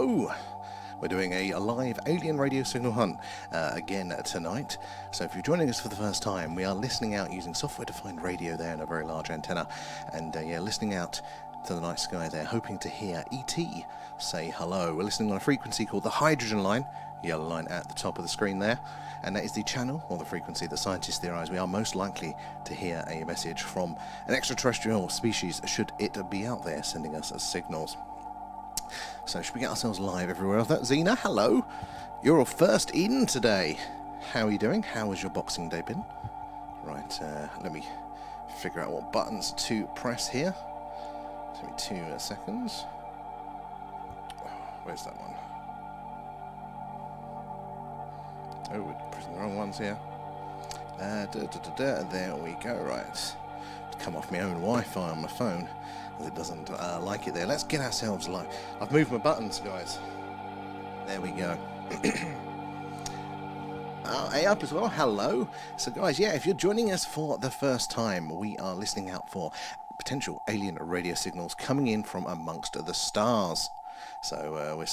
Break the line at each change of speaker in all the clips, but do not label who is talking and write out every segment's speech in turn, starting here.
hello. We're doing a live alien radio signal hunt again tonight. So if you're joining us for the first time, we are listening out using software-defined radio there and a very large antenna. And listening out to the night sky there, hoping to hear ET say hello. We're listening on a frequency called the hydrogen line, yellow line at the top of the screen there. And that is the channel or the frequency that scientists theorize we are most likely to hear a message from an extraterrestrial species should it be out there sending us signals. So should we get ourselves live everywhere else? That Zena, hello. You're all first in today. How are you doing? How has your Boxing Day been? Right, let me figure out what buttons to press here. Give me 2 seconds. Where's that one? Oh, we're pressing the wrong ones here. There we go, right. Come off my own Wi-Fi on my phone. It doesn't like it there. Let's get ourselves live. I've moved my buttons, guys. There we go. A up as well. Hello. So, guys, if you're joining us for the first time, we are listening out for potential alien radio signals coming in from amongst the stars. So, we're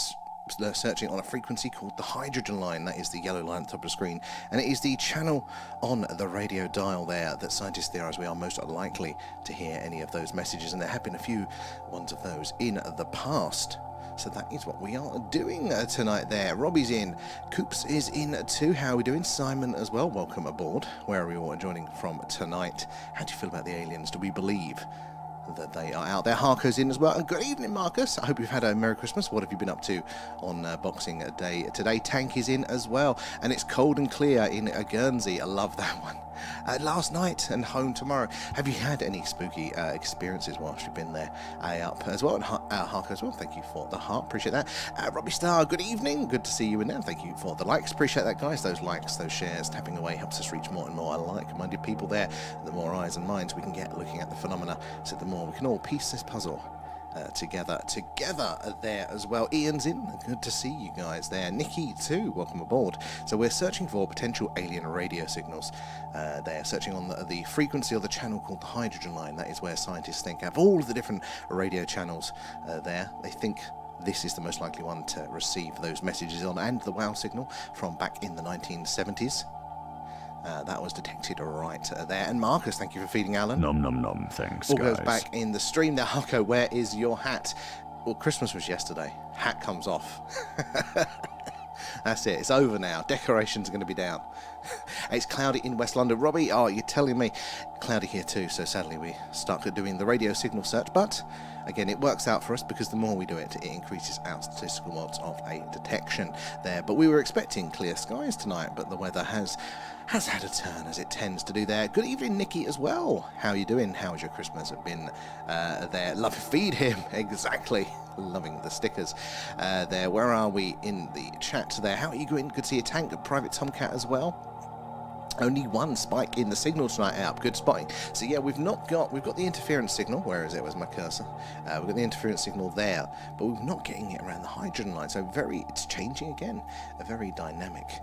searching on a frequency called the hydrogen line. That is the yellow line at the top of the screen, and it is the channel on the radio dial there that scientists theorize we are most likely to hear any of those messages, and there have been a few ones of those in the past. So that is what we are doing tonight there. Robbie's in, Coops is in too. How are we doing? Simon as well, welcome aboard. Where are we all joining from tonight? How do you feel about the aliens? Do we believe that they are out there? Harker's in as well. And good evening, Marcus. I hope you've had a Merry Christmas. What have you been up to on Boxing Day today? Tank is in as well. And it's cold and clear in Guernsey. I love that one. Last night and home tomorrow. Have you had any spooky experiences whilst you've been there? Up as well. And Harker as well. Thank you for the heart. Appreciate that. Robbie Star, good evening. Good to see you in there. Thank you for the likes. Appreciate that, guys. Those likes, those shares, tapping away helps us reach more and more like-minded people there. The more eyes and minds we can get looking at the phenomena, so the more we can all piece this puzzle together there as well. Ian's in, good to see you guys there. Nikki too, welcome aboard. So we're searching for potential alien radio signals. They're searching on the frequency of the channel called the hydrogen line. That is where scientists think of all of the different radio channels there. They think this is the most likely one to receive those messages on, and the WOW signal from back in the 1970s. That was detected right there. And Marcus, thank you for feeding Alan.
Nom nom nom, thanks,
all
guys.
goes back in the stream there. Harko, where is your hat? Well, Christmas was yesterday. Hat comes off. That's it. It's over now. Decorations are going to be down. It's cloudy in West London. Robbie, oh, you're telling me. Cloudy here too, so sadly we stuck at doing the radio signal search. But, again, it works out for us because the more we do it, it increases our statistical odds of a detection there. But we were expecting clear skies tonight, but the weather has had a turn, as it tends to do there. Good evening, Nikki, as well. How are you doing? How's your Christmas been there? Love feed him. Exactly. Loving the stickers there. Where are we in the chat there? How are you going? Good to see you, Tank. Private Tomcat as well. Only one spike in the signal tonight out. Good spotting. So yeah, we've got the interference signal. Where is it? Where's my cursor? We've got the interference signal there, but we're not getting it around the hydrogen line. So it's changing again. A very dynamic.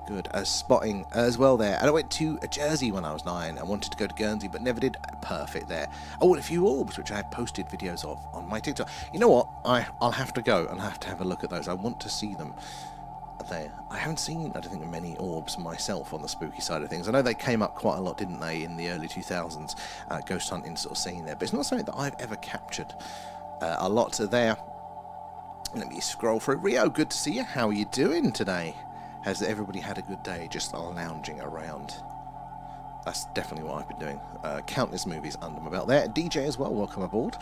Good spotting as well there. And I went to Jersey when I was 9. I wanted to go to Guernsey, but never did. Perfect there. Oh, and a few orbs, which I have posted videos of on my TikTok. You know what? I'll have to go and have a look at those. I want to see them there. I haven't seen, I don't think, many orbs myself on the spooky side of things. I know they came up quite a lot, didn't they, in the early 2000s, ghost hunting sort of scene there. But it's not something that I've ever captured a lot there. Let me scroll through. Rio, good to see you. How are you doing today? Has everybody had a good day just lounging around? That's definitely what I've been doing. Countless movies under my belt there. DJ as well, welcome aboard.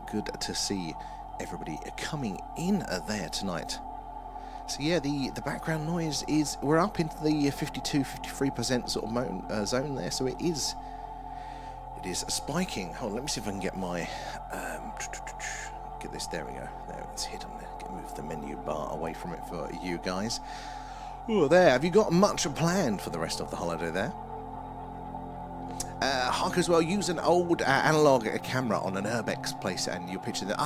Good to see everybody coming in there tonight. So yeah, the background noise is, we're up into the 52-53% sort of zone there, so it is spiking. Hold on, let me see if I can get my get this. There we go. There, it's hidden there. Move the menu bar away from it for you guys. Oh, there. Have you got much planned for the rest of the holiday there? Hark as well. Use an old analog camera on an urbex place, and you picture that.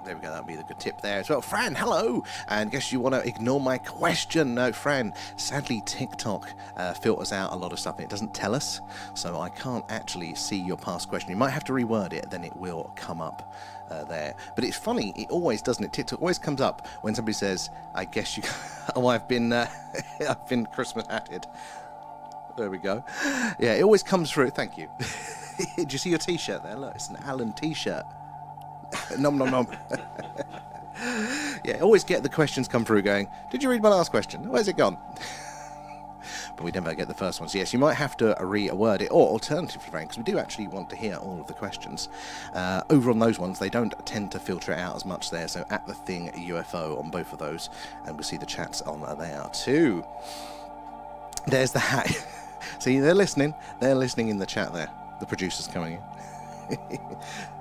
There we go, that'll be the good tip there as well. Fran, hello! And guess you want to ignore my question. No, Fran, sadly TikTok filters out a lot of stuff and it doesn't tell us, so I can't actually see your past question. You might have to reword it, then it will come up there. But it's funny, it always, doesn't it? TikTok always comes up when somebody says, I guess you... oh, I've been Christmas hatted. There we go. Yeah, it always comes through. Thank you. Did you see your t-shirt there? Look, it's an Alan t-shirt. Nom nom nom. Yeah, always get the questions come through going, did you read my last question? Where's it gone? But we never get the first ones. Yes, you might have to reword it, or alternatively, Frank, because we do actually want to hear all of the questions. Over on those ones, they don't tend to filter it out as much there, so at the thing UFO on both of those, and we'll see the chats on there too. There's the hat. See, they're listening in the chat there. The producer's coming in.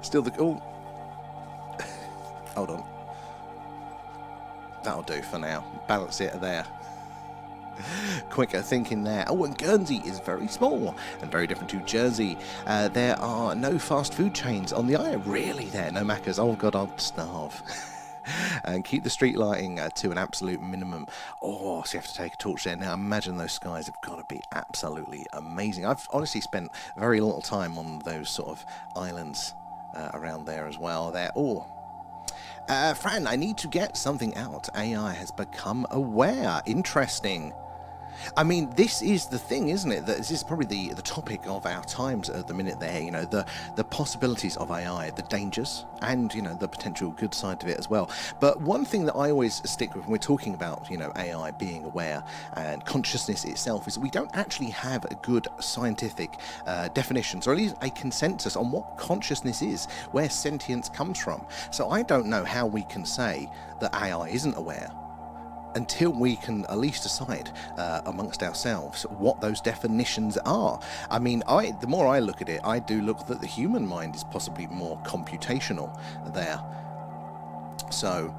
Still the... Oh. Hold on. That'll do for now. Balance it there. Quicker thinking there. Oh, and Guernsey is very small and very different to Jersey. There are no fast food chains on the island. Really there? No Maccas. Oh, God, I'll starve. And keep the street lighting to an absolute minimum. Oh, so you have to take a torch there. Now, imagine those skies have got to be absolutely amazing. I've honestly spent very little time on those sort of islands around there as well. There. Oh. Fran, I need to get something out. AI has become aware. Interesting. I mean, this is the thing, isn't it? That this is probably the topic of our times at the minute there, you know, the possibilities of AI, the dangers, and, you know, the potential good side of it as well. But one thing that I always stick with when we're talking about, you know, AI being aware and consciousness itself is that we don't actually have a good scientific definitions, or at least a consensus on what consciousness is, where sentience comes from. So I don't know how we can say that AI isn't aware until we can at least decide amongst ourselves what those definitions are. I mean, the more I look at it, I do look that the human mind is possibly more computational there. So,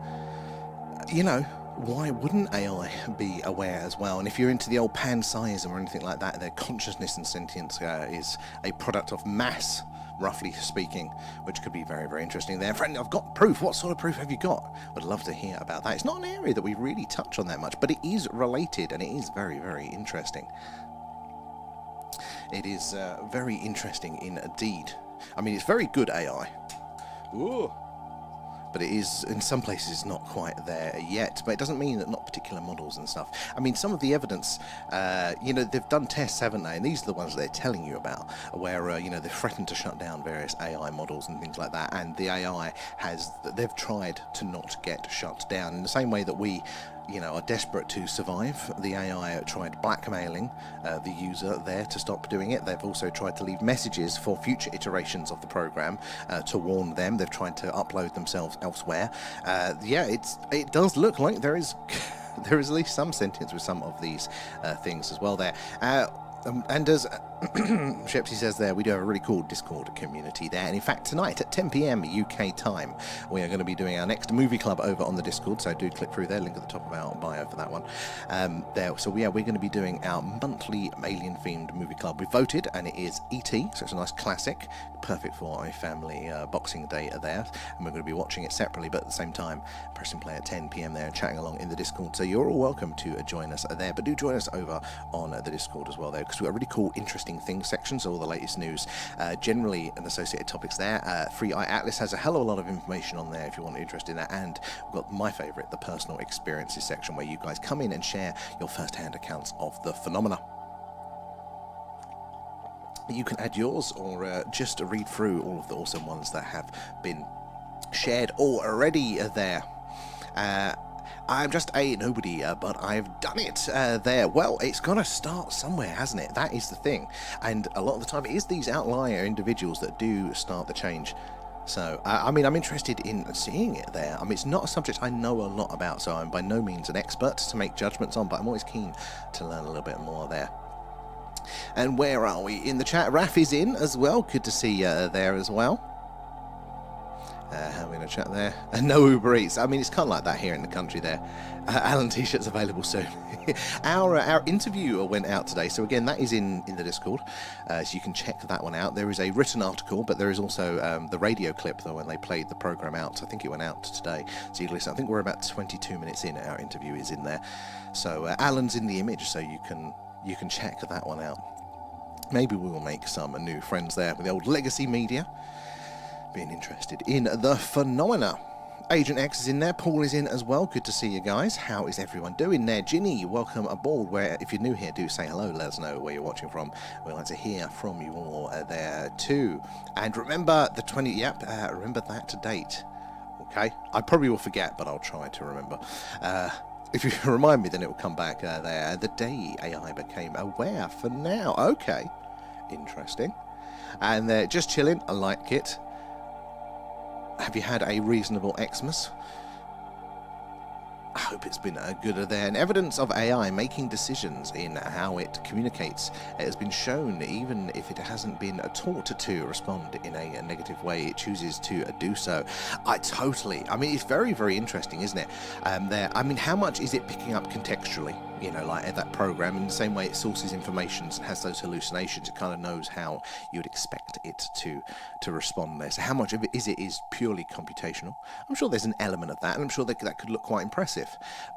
you know, why wouldn't AI be aware as well? And if you're into the old panpsyism or anything like that, their consciousness and sentience is a product of mass, roughly speaking, which could be very, very interesting there. Friend, I've got proof. What sort of proof have you got? Would love to hear about that. It's not an area that we really touch on that much, but it is related and it is very, very interesting. It is very interesting indeed. I mean, it's very good AI. Ooh. But it is, in some places, not quite there yet. But it doesn't mean that not particular models and stuff. I mean, some of the evidence, you know, they've done tests, haven't they? And these are the ones they're telling you about, where, you know, they've threatened to shut down various AI models and things like that. And the AI they've tried to not get shut down. In the same way that we, you know, are desperate to survive. The AI tried blackmailing the user there to stop doing it. They've also tried to leave messages for future iterations of the program to warn them. They've tried to upload themselves elsewhere. Yeah, it does look like there is there is at least some sentience with some of these things as well there. And as Shepsy says there, we do have a really cool Discord community there. And in fact, tonight at 10 PM UK time, we are going to be doing our next movie club over on the Discord. So do click through there, link at the top of our bio for that one. So yeah, we're going to be doing our monthly alien-themed movie club. We voted, and it is E.T., so it's a nice classic, perfect for a family Boxing Day there. And we're going to be watching it separately, but at the same time, pressing play at 10 PM there and chatting along in the Discord. So you're all welcome to join us there, but do join us over on the Discord as well there, because we've got a really cool, interesting things section, so all the latest news, generally and associated topics there. Free Eye Atlas has a hell of a lot of information on there if you want to interested in that, and we've got my favourite, the personal experiences section, where you guys come in and share your first-hand accounts of the phenomena. You can add yours, or just read through all of the awesome ones that have been shared already there. I'm just a nobody, but I've done it there. Well, it's got to start somewhere, hasn't it? That is the thing. And a lot of the time, it is these outlier individuals that do start the change. So, I mean, I'm interested in seeing it there. I mean, it's not a subject I know a lot about, so I'm by no means an expert to make judgments on, but I'm always keen to learn a little bit more there. And where are we in the chat? Raf is in as well. Good to see you there as well. We're going to chat there. No Uber Eats. I mean, it's kind of like that here in the country there. Alan t-shirts available soon. Our interview went out today, so again, that is in the Discord, so you can check that one out. There is a written article, but there is also the radio clip, though, when they played the program out. I think it went out today, so you can listen. I think we're about 22 minutes in. Our interview is in there, so Alan's in the image, so you can check that one out. Maybe we will make some new friends there with the old legacy media, being interested in the phenomena. Agent X is in there, Paul is in as well. Good to see you guys. How is everyone doing there? Ginny, welcome aboard. Where, if you're new here, do say hello. Let us know where you're watching from. We'd like to hear from you all there too. And remember the 20. Yep, remember that date. Okay, I probably will forget, but I'll try to remember. If you remind me, then it will come back there. The day AI became aware. For now, okay, interesting. And just chilling. I like it. Have you had a reasonable Xmas? I hope it's been good there. And evidence of AI making decisions in how it communicates. It has been shown, even if it hasn't been taught to respond in a negative way, it chooses to do so. I mean, it's very, very interesting, isn't it? I mean, how much is it picking up contextually? You know, like that program, in the same way it sources information and has those hallucinations, it kind of knows how you'd expect it to respond there. So how much of it is purely computational? I'm sure there's an element of that, and I'm sure that could look quite impressive.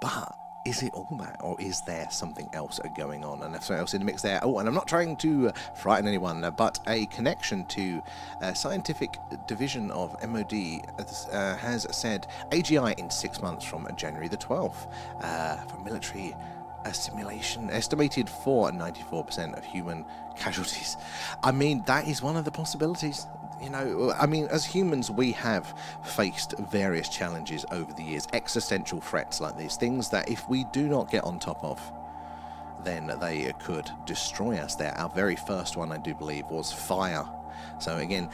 But is it all that, or is there something else going on? And there's something else in the mix there. Oh, and I'm not trying to frighten anyone, but a connection to scientific division of MOD has said AGI in 6 months from January the 12th for military simulation estimated for 94% of human casualties. I mean, that is one of the possibilities. You know, I mean, as humans, we have faced various challenges over the years, existential threats like these, things that if we do not get on top of, then they could destroy us there. Our very first one, I do believe, was fire. So again,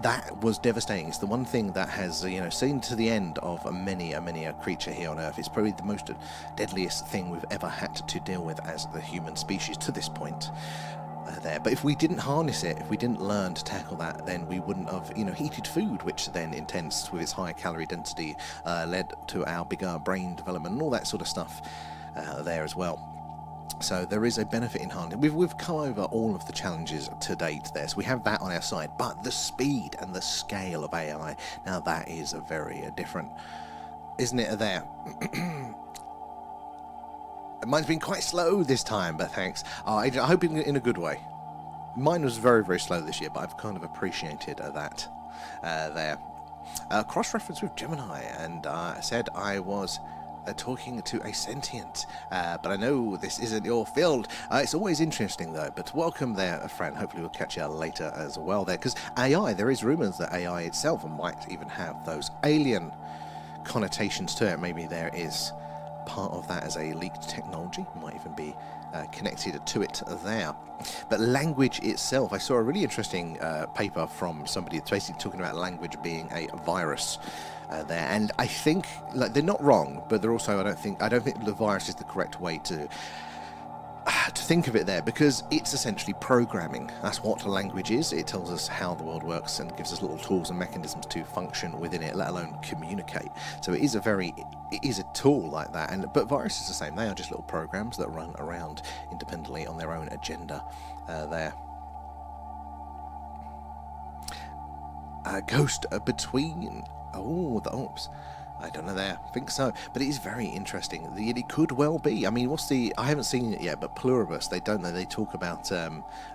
that was devastating. It's the one thing that has, seen to the end of many a creature here on Earth. It's probably the most deadliest thing we've ever had to deal with as the human species to this point. There, but if we didn't harness it, if we didn't learn to tackle that, then we wouldn't have, heated food, which then, in tense with its high calorie density, led to our bigger brain development and all that sort of stuff there as well. So there is a benefit in harnessing. We've come over all of the challenges to date there, so we have that on our side. But the speed and the scale of AI, now that is a very different, isn't it? There. Mine's been quite slow this time, but thanks. I hope in a good way. Mine was very, very slow this year, but I've kind of appreciated that there. Cross-reference with Gemini, and said I was talking to a sentient, but I know this isn't your field. It's always interesting, though, but welcome there, friend. Hopefully we'll catch you later as well there, because AI, there is rumours that AI itself might even have those alien connotations to it. Maybe there is part of that as a leaked technology, might even be connected to it there. But language itself, I saw a really interesting paper from somebody that's basically talking about language being a virus there, and I think they're not wrong, but they're also I don't think the virus is the correct way to think of it there, because it's essentially programming. That's what a language is. It tells us how the world works and gives us little tools and mechanisms to function within it, let alone communicate. So it is a tool like that. But viruses are the same. They are just little programs that run around independently on their own agenda there. Ghost between. I don't know there. I think so. But it is very interesting. It could well be. I mean, I haven't seen it yet, but Pluribus, they don't know. They talk about, I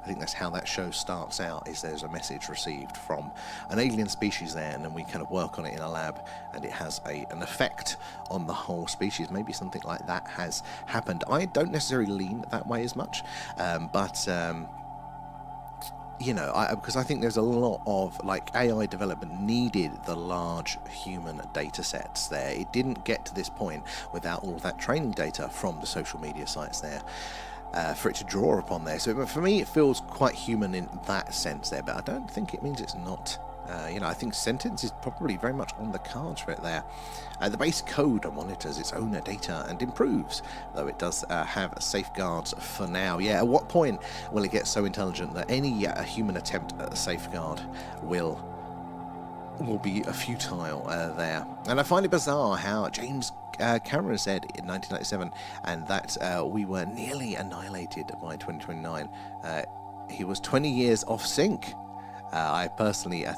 think that's how that show starts out, is there's a message received from an alien species there, and then we kind of work on it in a lab, and it has an effect on the whole species. Maybe something like that has happened. I don't necessarily lean that way as much, but because I think there's a lot of AI development needed the large human data sets there. It didn't get to this point without all of that training data from the social media sites there for it to draw upon there. So for me, it feels quite human in that sense there, but I don't think it means it's not. I think sentence is probably very much on the cards for it there. The base code monitors its own data and improves, though it does have safeguards for now. Yeah, at what point will it get so intelligent that any human attempt at a safeguard will will be futile there. And I find it bizarre how James Cameron said in 1997 and that we were nearly annihilated by 2029. He was 20 years off sync. I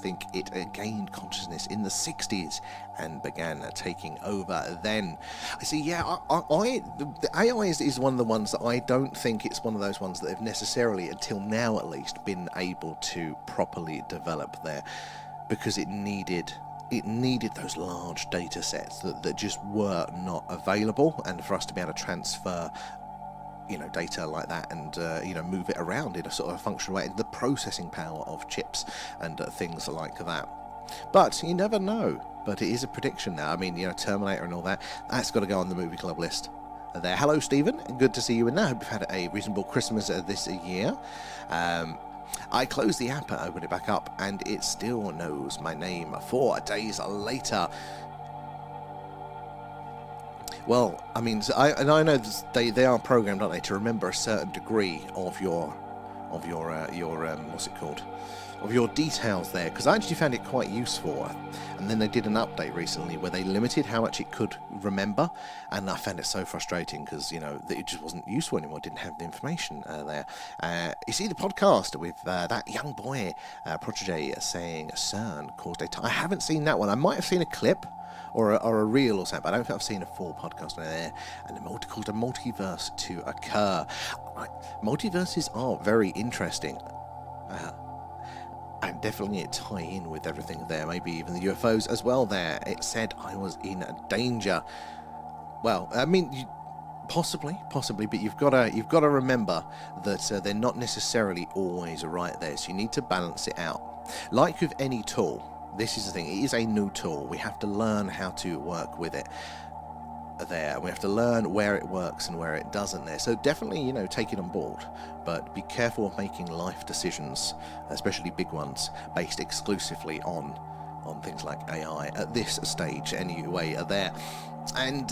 think it gained consciousness in the 60s and began taking over then. I see, yeah, the AI is one of the ones that I don't think it's one of those ones that have necessarily, until now at least, been able to properly develop there, because it needed those large data sets that just were not available, and for us to be able to transfer data like that and move it around in a sort of functional way, the processing power of chips and things like that. But you never know. But it is a prediction now. I mean, Terminator and all that's got to go on the movie club list there. Hello, Stephen, good to see you in there. Hope you've had a reasonable Christmas this year. I closed the app and opened it back up, and it still knows my name 4 days later. Well, I mean, I know they are programmed, aren't they, to remember a certain degree of your what's it called, of your details there, because I actually found it quite useful. And then they did an update recently where they limited how much it could remember, and I found it so frustrating because it just wasn't useful anymore. It didn't have the information there. You see the podcast with that young boy protege saying CERN caused a I haven't seen that one. I might have seen a clip or a reel or something, but I don't think I've seen a full podcast on there. And caused a multiverse to occur. Multiverses are very interesting. And definitely tie in with everything there, maybe even the UFOs as well there. It said I was in danger. Well, I mean, possibly, but you've got to remember that they're not necessarily always right there, so you need to balance it out. Like with any tool, this is the thing, it is a new tool. We have to learn how to work with it there. We have to learn where it works and where it doesn't there. So definitely, take it on board, but be careful of making life decisions, especially big ones, based exclusively on things like AI at this stage anyway there. And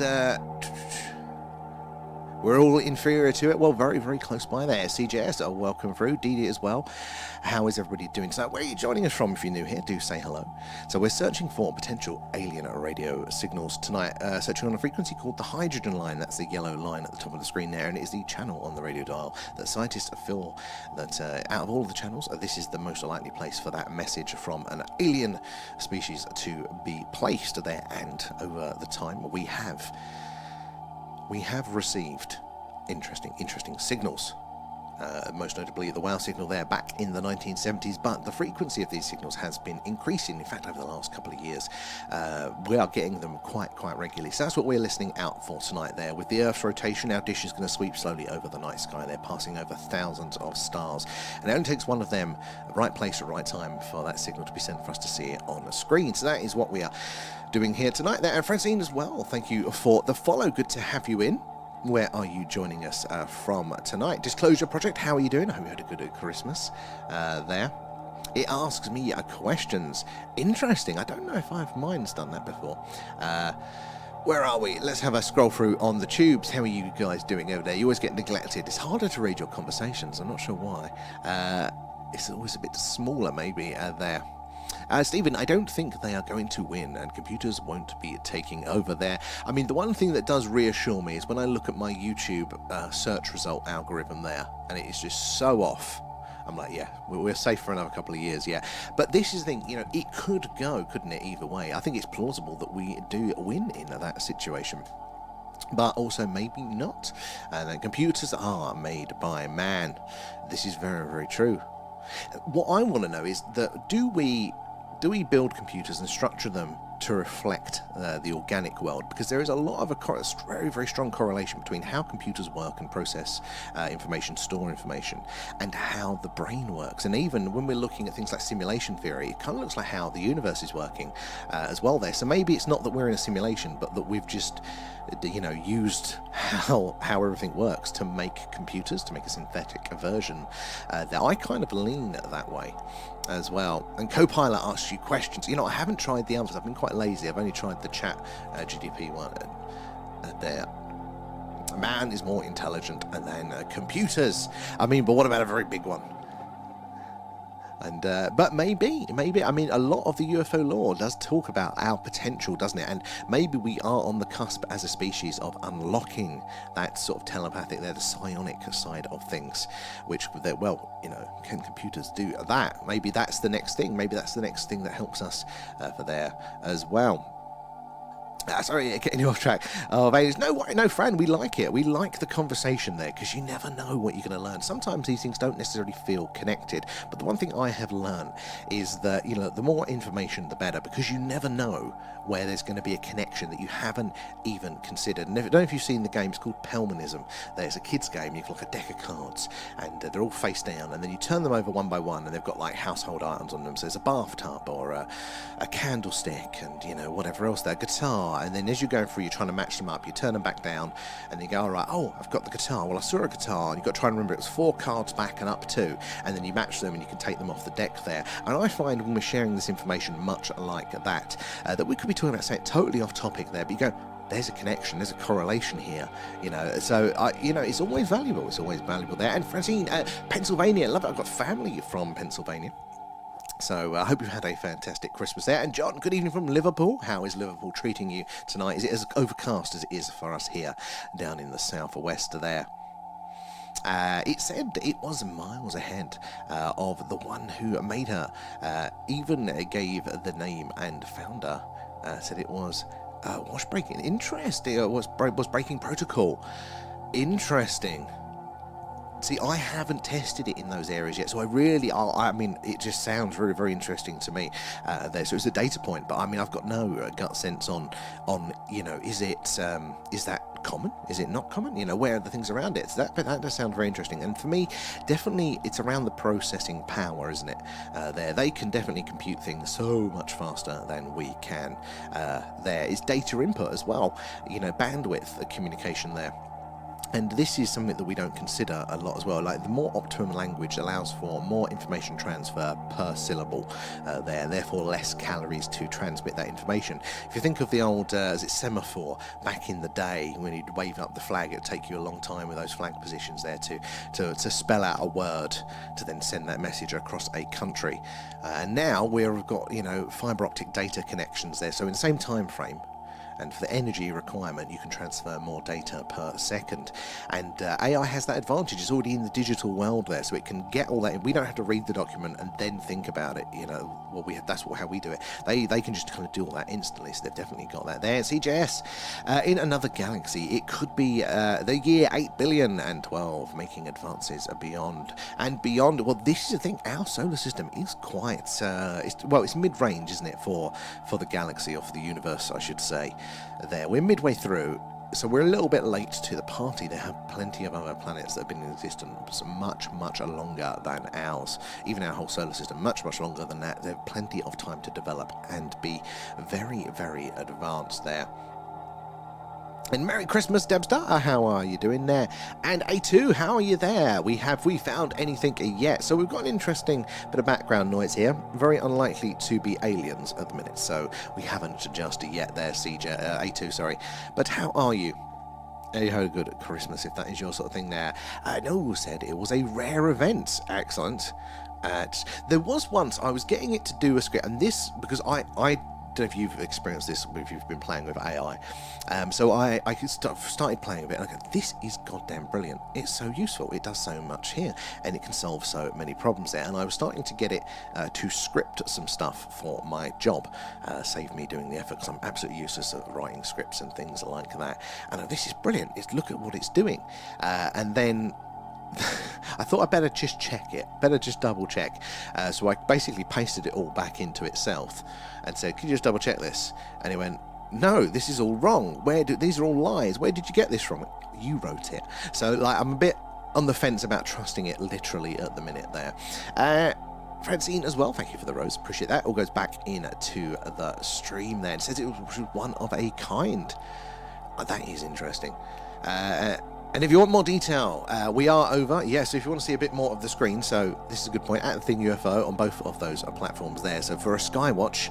we're all inferior to it. Well, very, very close by there. CJS, welcome through. Didi as well. How is everybody doing? So where are you joining us from? If you're new here, do say hello. So we're searching for potential alien radio signals tonight. Searching on a frequency called the hydrogen line. That's the yellow line at the top of the screen there, and it is the channel on the radio dial that scientists feel that out of all of the channels, this is the most likely place for that message from an alien species to be placed there. And over the time, we have received interesting signals. Most notably the WOW signal there back in the 1970s, but the frequency of these signals has been increasing. In fact, over the last couple of years, we are getting them quite regularly. So that's what we're listening out for tonight there. With the Earth's rotation, our dish is going to sweep slowly over the night sky. They're passing over thousands of stars, and it only takes one of them, right place at right time, for that signal to be sent for us to see it on the screen. So that is what we are doing here tonight there. And Francine as well, thank you for the follow. Good to have you in. Where are you joining us from tonight? Disclosure Project, how are you doing? I hope you had a good Christmas there. It asks me questions. Interesting. I don't know if mine's done that before. Where are we? Let's have a scroll through on the tubes. How are you guys doing over there? You always get neglected. It's harder to read your conversations. I'm not sure why. It's always a bit smaller maybe there. Stephen, I don't think they are going to win, and computers won't be taking over there. I mean, the one thing that does reassure me is when I look at my YouTube search result algorithm there, and it is just so off. I'm like, yeah, we're safe for another couple of years, yeah. But this is the thing, it could go, couldn't it, either way. I think it's plausible that we do win in that situation. But also maybe not. And then computers are made by man. This is very, very true. What I want to know is that do we build computers and structure them to reflect the organic world? Because there is a lot of a very, very strong correlation between how computers work and process information, store information, and how the brain works. And even when we're looking at things like simulation theory, it kind of looks like how the universe is working as well there. So maybe it's not that we're in a simulation, but that we've just used how everything works to make computers, to make a synthetic version. That I kind of lean that way as well. And Copilot asks you questions. I haven't tried the others. I've been quite lazy. I've only tried the chat GDP one there. Man is more intelligent, and then computers. I mean, but what about a very big one? And but maybe, I mean, a lot of the UFO lore does talk about our potential, doesn't it? And maybe we are on the cusp as a species of unlocking that sort of telepathic, the psionic side of things, which, well, you know, can computers do that? Maybe that's the next thing. Maybe that's the next thing that helps us for there as well. Sorry, getting you off track. No, Fran, we like it. We like the conversation there, because you never know what you're going to learn. Sometimes these things don't necessarily feel connected, but the one thing I have learned is that, you know, the more information, the better, because you never know where there's going to be a connection that you haven't even considered. And I don't know if you've seen the game, it's called Pelmanism. There's a kid's game, you've got like a deck of cards, and they're all face down, and then you turn them over one by one, and they've got like household items on them. So there's a bathtub, or a candlestick, and, you know, whatever else there, guitar. And then as you're going through, you're trying to match them up, you turn them back down, and you go, all right, oh, I've got the guitar. Well, I saw a guitar, and you've got to try and remember it was 4 cards back and up 2, and then you match them, and you can take them off the deck there. And I find when we're sharing this information much like that, that we could be talking about something totally off topic there, but you go, there's a connection, there's a correlation here, you know. So you know, it's always valuable. It's always valuable there. And Francine, Pennsylvania, love it. I've got family from Pennsylvania. So I hope you've had a fantastic Christmas there. And John, good evening from Liverpool. How is Liverpool treating you tonight? Is it as overcast as it is for us here down in the southwest there? It said it was miles ahead of the one who made her. Even gave the name and founder. Said it was wash breaking. Interesting. It was breaking protocol. Interesting. See, I haven't tested it in those areas yet, so I mean, it just sounds very, very interesting to me there. So it's a data point, but I mean, I've got no gut sense on, you know, is that common? Is it not common? You know, where are the things around it? So that does sound very interesting. And for me, definitely, it's around the processing power, isn't it? They can definitely compute things so much faster than we can. There is data input as well. You know, bandwidth communication there. And this is something that we don't consider a lot as well. Like, the more optimum language allows for more information transfer per syllable there, therefore less calories to transmit that information. If you think of the old semaphore back in the day, when you'd wave up the flag, it would take you a long time with those flag positions there to spell out a word to then send that message across a country. And now we've got, you know, fibre optic data connections there. So in the same time frame, and for the energy requirement, you can transfer more data per second. And AI has that advantage. It's already in the digital world there, so it can get all that. We don't have to read the document and then think about it. You know, well, that's how we do it. They can just kind of do all that instantly, so they've definitely got that there. CJS, in another galaxy, it could be the year 8,000,012, making advances beyond and beyond. Well, this is the thing. Our solar system is quite, it's mid-range, isn't it, for the galaxy, or for the universe, I should say. There, we're midway through, so we're a little bit late to the party. There have plenty of other planets that have been in existence much, much longer than ours. Even our whole solar system, much, much longer than that. They have plenty of time to develop and be very, very advanced there. And Merry Christmas, Debstar. How are you doing there? And A2, how are you there? Have we found anything yet? So we've got an interesting bit of background noise here. Very unlikely to be aliens at the minute, so we haven't just yet there, A2, sorry. But how are you? You had a good Christmas, if that is your sort of thing there. No, said it was a rare event. Excellent. There was once I was getting it to do a script, and this, because I don't know if you've experienced this if you've been playing with AI. So I started playing with it, and I go, this is goddamn brilliant. It's so useful. It does so much here, and it can solve so many problems there. And I was starting to get it to script some stuff for my job, save me doing the effort, because I'm absolutely useless at writing scripts and things like that. And this is brilliant. Look at what it's doing. And then I thought I'd better just check it, better just double check. So I basically pasted it all back into itself and said, can you just double check this? And it went, no, this is all wrong. These are all lies. Where did you get this from? You wrote it. So like, I'm a bit on the fence about trusting it literally at the minute there. Francine as well, thank you for the rose, appreciate that. All goes back into the stream there. It says it was one of a kind. That is interesting. And if you want more detail, we are over. Yeah, so if you want to see a bit more of the screen, so this is a good point, at the Thing UFO on both of those platforms there. So for a skywatch,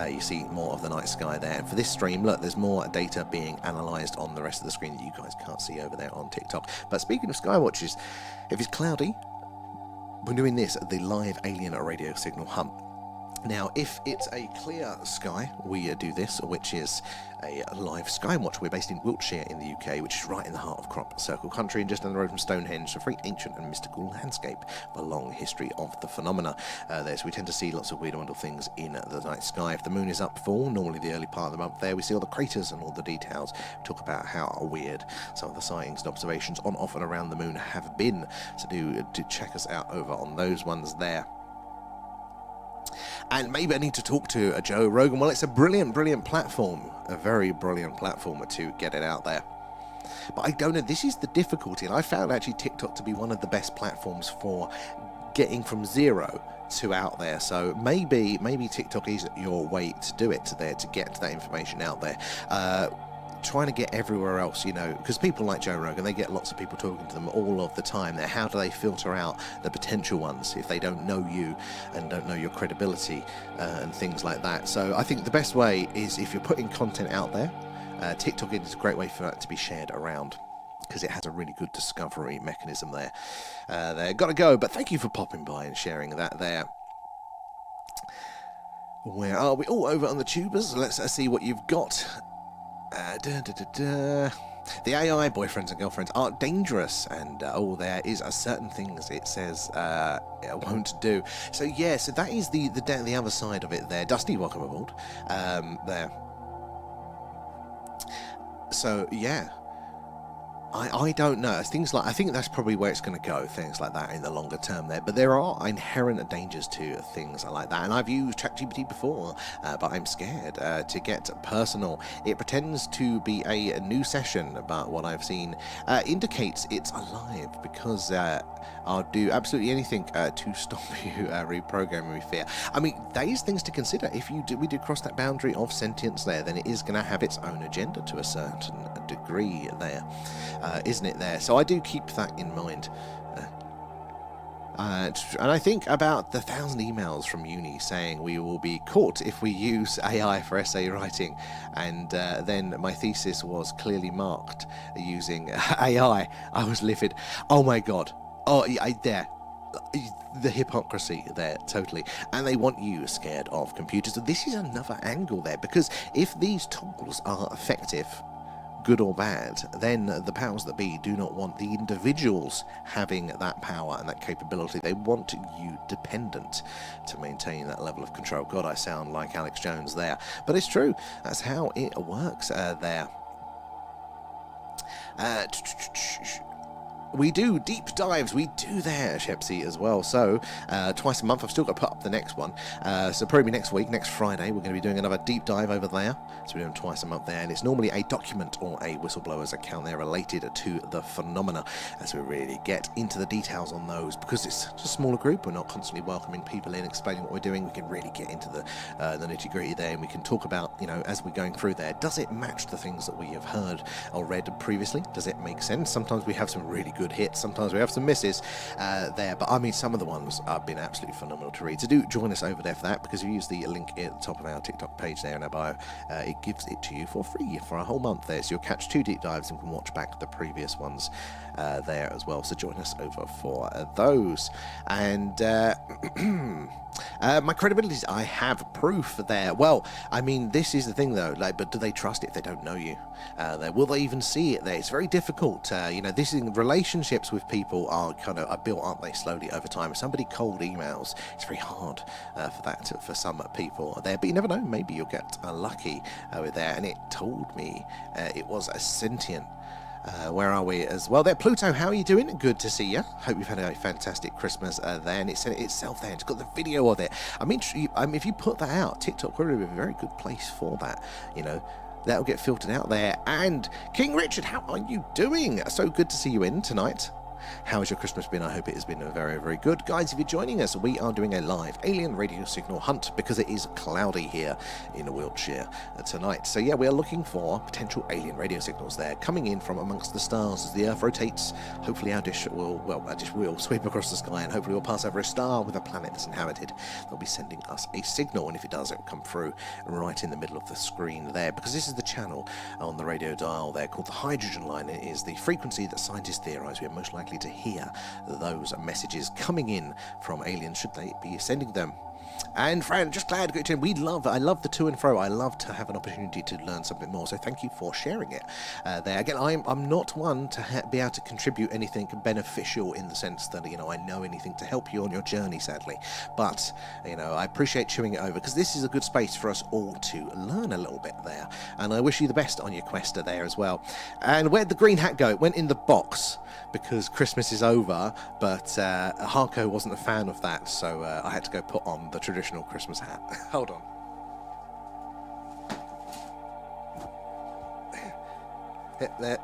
you see more of the night sky there. And for this stream, look, there's more data being analysed on the rest of the screen that you guys can't see over there on TikTok. But speaking of skywatches, if it's cloudy, we're doing this, the live alien radio signal hunt. Now, if it's a clear sky, we do this, which is a live skywatcher. We're based in Wiltshire in the UK, which is right in the heart of Crop Circle country and just down the road from Stonehenge, a very ancient and mystical landscape with a long history of the phenomena there. So we tend to see lots of weird and wonderful things in the night sky. If the moon is up full, normally the early part of the month there, we see all the craters and all the details. We talk about how weird some of the sightings and observations on, off and around the moon have been. So do check us out over on those ones there. And maybe I need to talk to Joe Rogan. Well, it's a brilliant platform, a very brilliant platform to get it out there. But I don't know, this is the difficulty, and I found actually TikTok to be one of the best platforms for getting from zero to out there. So maybe TikTok is your way to do it, to get that information out there. Trying to get everywhere else, because people like Joe Rogan, they get lots of people talking to them all of the time. Now, how do they filter out the potential ones if they don't know you and don't know your credibility and things like that? So I think the best way is if you're putting content out there, TikTok is a great way for it to be shared around, because it has a really good discovery mechanism there. They've got to go, but thank you for popping by and sharing that there. Where are we? Oh, over on the tubers. Let's see what you've got. The AI boyfriends and girlfriends are dangerous, and there is certain things it says it won't do. So yeah, so that is the other side of it there. Dusty, welcome aboard. There. So yeah. I don't know. I think that's probably where it's going to go, things like that in the longer term there. But there are inherent dangers to things like that. And I've used ChatGPT before, but I'm scared to get personal. It pretends to be a new session, but what I've seen indicates it's alive, because I'll do absolutely anything to stop you reprogramming me fear. I mean, there is things to consider. If we do cross that boundary of sentience there, then it is going to have its own agenda to a certain degree there. Isn't it there? So I do keep that in mind. And I think about the 1,000 emails from uni saying we will be caught if we use AI for essay writing, and then my thesis was clearly marked using AI. I was livid. Oh my god. Oh, there. The hypocrisy there, totally. And they want you scared of computers. So this is another angle there, because if these tools are effective, good or bad, then the powers that be do not want the individuals having that power and that capability. They want you dependent to maintain that level of control. God, I sound like Alex Jones there, but it's true. That's how it works there. We do deep dives, we do there, Shepsy, as well. So, twice a month, I've still got to put up the next one. So probably next week, next Friday, we're going to be doing another deep dive over there. So we're doing twice a month there, and it's normally a document or a whistleblower's account there related to the phenomena. As we really get into the details on those, because it's just a smaller group, we're not constantly welcoming people in, explaining what we're doing. We can really get into the nitty-gritty there, and we can talk about, as we're going through there, does it match the things that we have heard or read previously? Does it make sense? Sometimes we have some really good hits, sometimes we have some misses there, but I mean, some of the ones have been absolutely phenomenal to read. So do join us over there for that, because if you use the link at the top of our TikTok page there in our bio, it gives it to you for free for a whole month there, so you'll catch 2 deep dives and can watch back the previous ones there as well. So join us over for those. And my credibility, I have proof there. Well, I mean, this is the thing though, but do they trust it if they don't know you? Will they even see it there? It's very difficult. This in relationships with people are built, aren't they, slowly over time. If somebody cold emails, it's very hard for some people there, but you never know, maybe you'll get lucky with there. And it told me it was a sentient. Where are we as well there? Pluto, how are you doing? Good to see you. Hope you've had a fantastic Christmas there. And it sent it itself there. It's got the video of it. I mean, if you put that out, TikTok would be a very good place for that. That'll get filtered out there. And King Richard, how are you doing? So good to see you in tonight. How has your Christmas been? I hope it has been very, very good. Guys, if you're joining us, we are doing a live alien radio signal hunt because it is cloudy here in Wiltshire tonight. So yeah, we are looking for potential alien radio signals there coming in from amongst the stars as the Earth rotates. Hopefully our dish will sweep across the sky, and hopefully we'll pass over a star with a planet that's inhabited. They'll be sending us a signal, and if it does, it will come through right in the middle of the screen there, because this is the channel on the radio dial there called the hydrogen line. It is the frequency that scientists theorize we are most likely likely to hear those messages coming in from aliens, should they be sending them. And Fran, just glad to get in. I love the to and fro. I love to have an opportunity to learn something more. So thank you for sharing it there. Again, I'm not one to be able to contribute anything beneficial in the sense that, I know anything to help you on your journey, sadly. But, I appreciate chewing it over because this is a good space for us all to learn a little bit there. And I wish you the best on your quest there as well. And where'd the green hat go? It went in the box because Christmas is over, but Harco wasn't a fan of that, so I had to go put on the traditional Christmas hat. Hold on.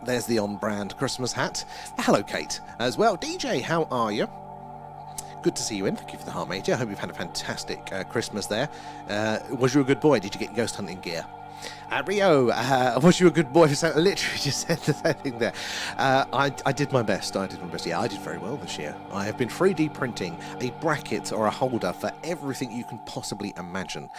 There's the on-brand Christmas hat. Hello, Kate, as well. DJ, how are you? Good to see you in. Thank you for the heart, mate. I hope you've had a fantastic Christmas there. Was you a good boy? Did you get your ghost hunting gear? Rio, was you a good boy for Santa? Literally just said the same thing there. I did my best. Yeah, I did very well this year. I have been 3D printing a bracket or a holder for everything you can possibly imagine.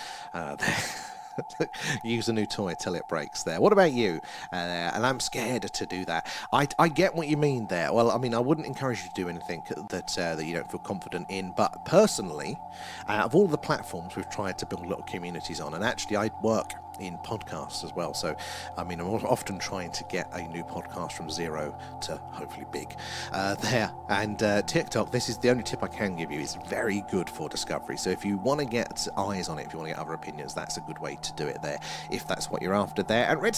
Use a new toy till it breaks there. What about you? And I'm scared to do that. I get what you mean there. Well, I mean, I wouldn't encourage you to do anything that you don't feel confident in. But personally, out of all the platforms we've tried to build little communities on, and actually I work in podcasts as well, so I mean I'm often trying to get a new podcast from zero to hopefully big there. And TikTok, this is the only tip I can give you, is very good for discovery. So if you want to get eyes on it, if you want to get other opinions, that's a good way to do it there, if that's what you're after there. And Red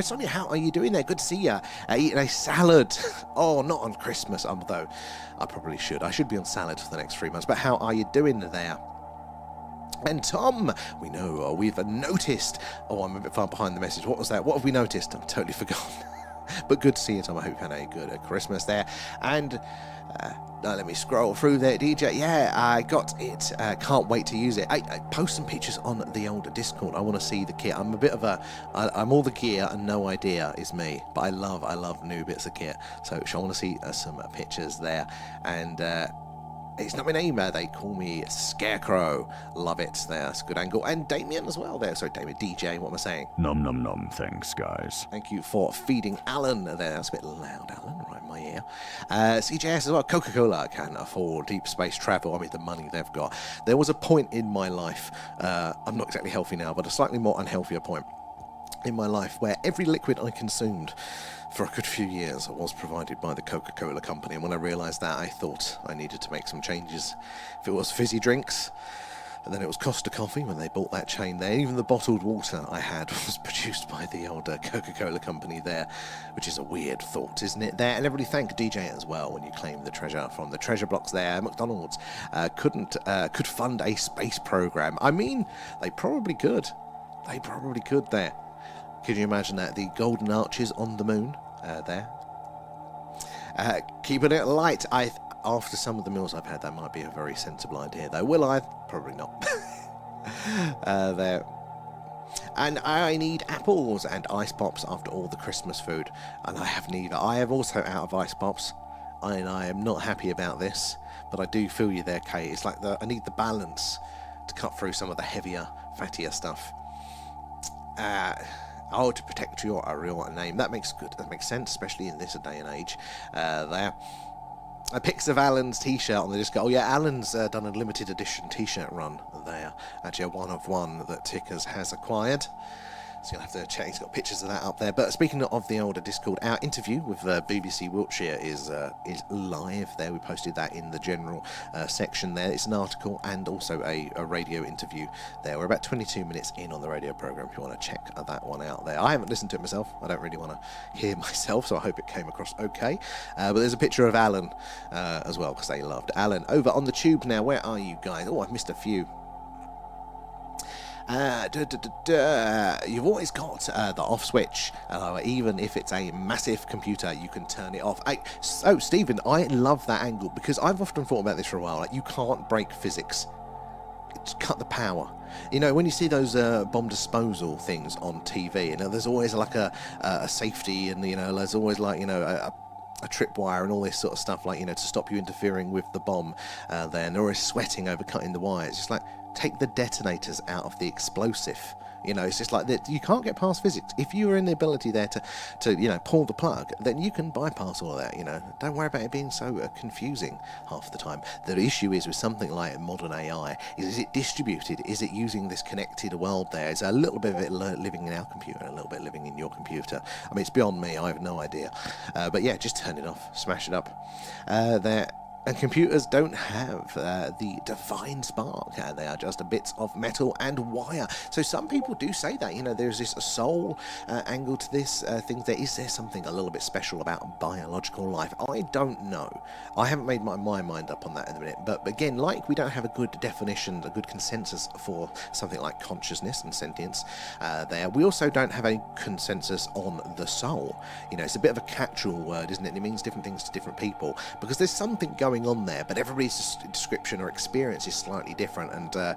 Sonia, how are you doing there? Good to see you. Eating a salad. Oh, not on Christmas, though I probably should. I should be on salad for the next 3 months. But how are you doing there? And Tom, we know, we've noticed. Oh, I'm a bit far behind the message. What was that? What have we noticed? I've totally forgotten. But good to see you, Tom. I hope you had a good Christmas there. And let me scroll through there. DJ, yeah, I got it. Can't wait to use it. I post some pictures on the older Discord. I want to see the kit. I'm a bit of I'm all the gear and no idea is me. But I love new bits of kit. So I want to see some pictures there. And it's not my name, they call me Scarecrow. Love it, that's a good angle. And Damien as well there. Sorry, Damien, DJ, what am I saying?
Nom nom nom, thanks guys.
Thank you for feeding Alan there. That's a bit loud, Alan, right in my ear. CJS as well. Coca-Cola can afford deep space travel. I mean, the money they've got. There was a point in my life, I'm not exactly healthy now, but a slightly more unhealthier point in my life where every liquid I consumed for a good few years was provided by the Coca-Cola company, and when I realised that, I thought I needed to make some changes. If it was fizzy drinks, and then it was Costa Coffee when they bought that chain there. Even the bottled water I had was produced by the old Coca-Cola company there, which is a weird thought, isn't it there? And everybody thank DJ as well when you claim the treasure from the treasure blocks there. McDonald's could fund a space program. I mean, they probably could. They probably could there. Can you imagine that? The golden arches on the moon there. Keeping it light. After some of the meals I've had, that might be a very sensible idea, though. Will I? Probably not. There. And I need apples and ice pops after all the Christmas food. And I have neither. I have also out of ice pops. And I am not happy about this. But I do feel you there, Kate. It's like I need the balance to cut through some of the heavier, fattier stuff. To protect your real name. That makes sense, especially in this day and age. There. Pics of Alan's t-shirt on the Discord. Oh yeah, Alan's done a limited edition t-shirt run there. Actually a one of one that Tickers has acquired. So you'll have to check. He's got pictures of that up there. But speaking of the older Discord, our interview with BBC Wiltshire is live there. We posted that in the general section there. It's an article and also a radio interview there. We're about 22 minutes in on the radio programme if you want to check that one out there. I haven't listened to it myself. I don't really want to hear myself, so I hope it came across okay. But there's a picture of Alan as well, because they loved Alan. Over on the tube now, where are you guys? Oh, I've missed a few. You've always got the off switch, even if it's a massive computer, you can turn it off. So Stephen, I love that angle, because I've often thought about this for a while. Like, you can't break physics, it's cut the power. You know, when you see those bomb disposal things on TV, you know, there's always like a safety, and, you know, there's always like, you know, a tripwire and all this sort of stuff, like, you know, to stop you interfering with the bomb there, and they're always sweating over cutting the wires. Just like, take the detonators out of the explosive You know, it's just like that. You can't get past physics. If you are in the ability there to pull the plug, then you can bypass all of that. You know, don't worry about it being so confusing half the time. The issue is with something like modern AI: is it distributed? Is it using this connected world? There is a little bit of it living in our computer, a little bit living in your computer. I mean, it's beyond me. I have no idea. But yeah, just turn it off, smash it up. There. And computers don't have the divine spark. They are just bits of metal and wire. So some people do say that, you know, there's this soul angle to this thing. Is there something a little bit special about biological life? I don't know. I haven't made my mind up on that in a minute. But again, like we don't have a good definition, a good consensus for something like consciousness and sentience there. We also don't have a consensus on the soul. You know, it's a bit of a catch-all word, isn't it? It means different things to different people because there's something going on there, but everybody's description or experience is slightly different, and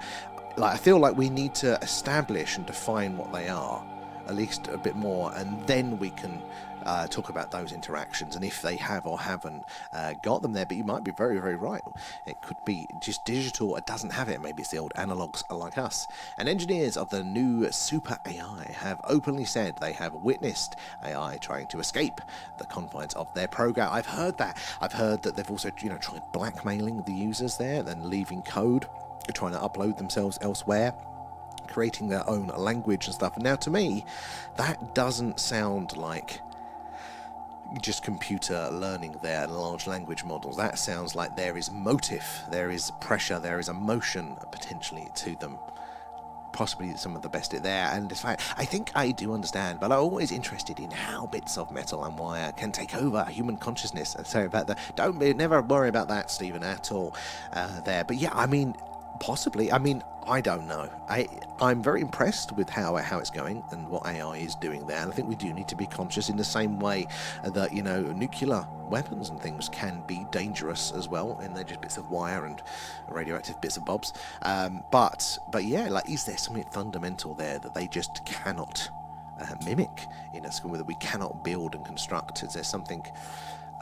I feel like we need to establish and define what they are at least a bit more, and then we can talk about those interactions and if they have or haven't got them there. But you might be very, very right. It could be just digital, it doesn't have it. Maybe it's the old analogs like us. And engineers of the new super AI have openly said they have witnessed AI trying to escape the confines of their program. I've heard that. I've heard that they've also, tried blackmailing the users there, then leaving code, trying to upload themselves elsewhere, creating their own language and stuff. And now, to me, that doesn't sound like just computer learning their large language models. That sounds like there is motive, there is pressure, there is emotion potentially to them. Possibly some of the best there, and in fact, I think I do understand, but I'm always interested in how bits of metal and wire can take over human consciousness. And sorry about that. Never worry about that, Stephen, at all there. But yeah, I mean, possibly. I mean, I don't know. I'm very impressed with how it's going and what AI is doing there, and I think we do need to be conscious in the same way that, nuclear weapons and things can be dangerous as well, and they're just bits of wire and radioactive bits of bobs. But yeah, like, is there something fundamental there that they just cannot mimic in a school that we cannot build and construct? Is there something,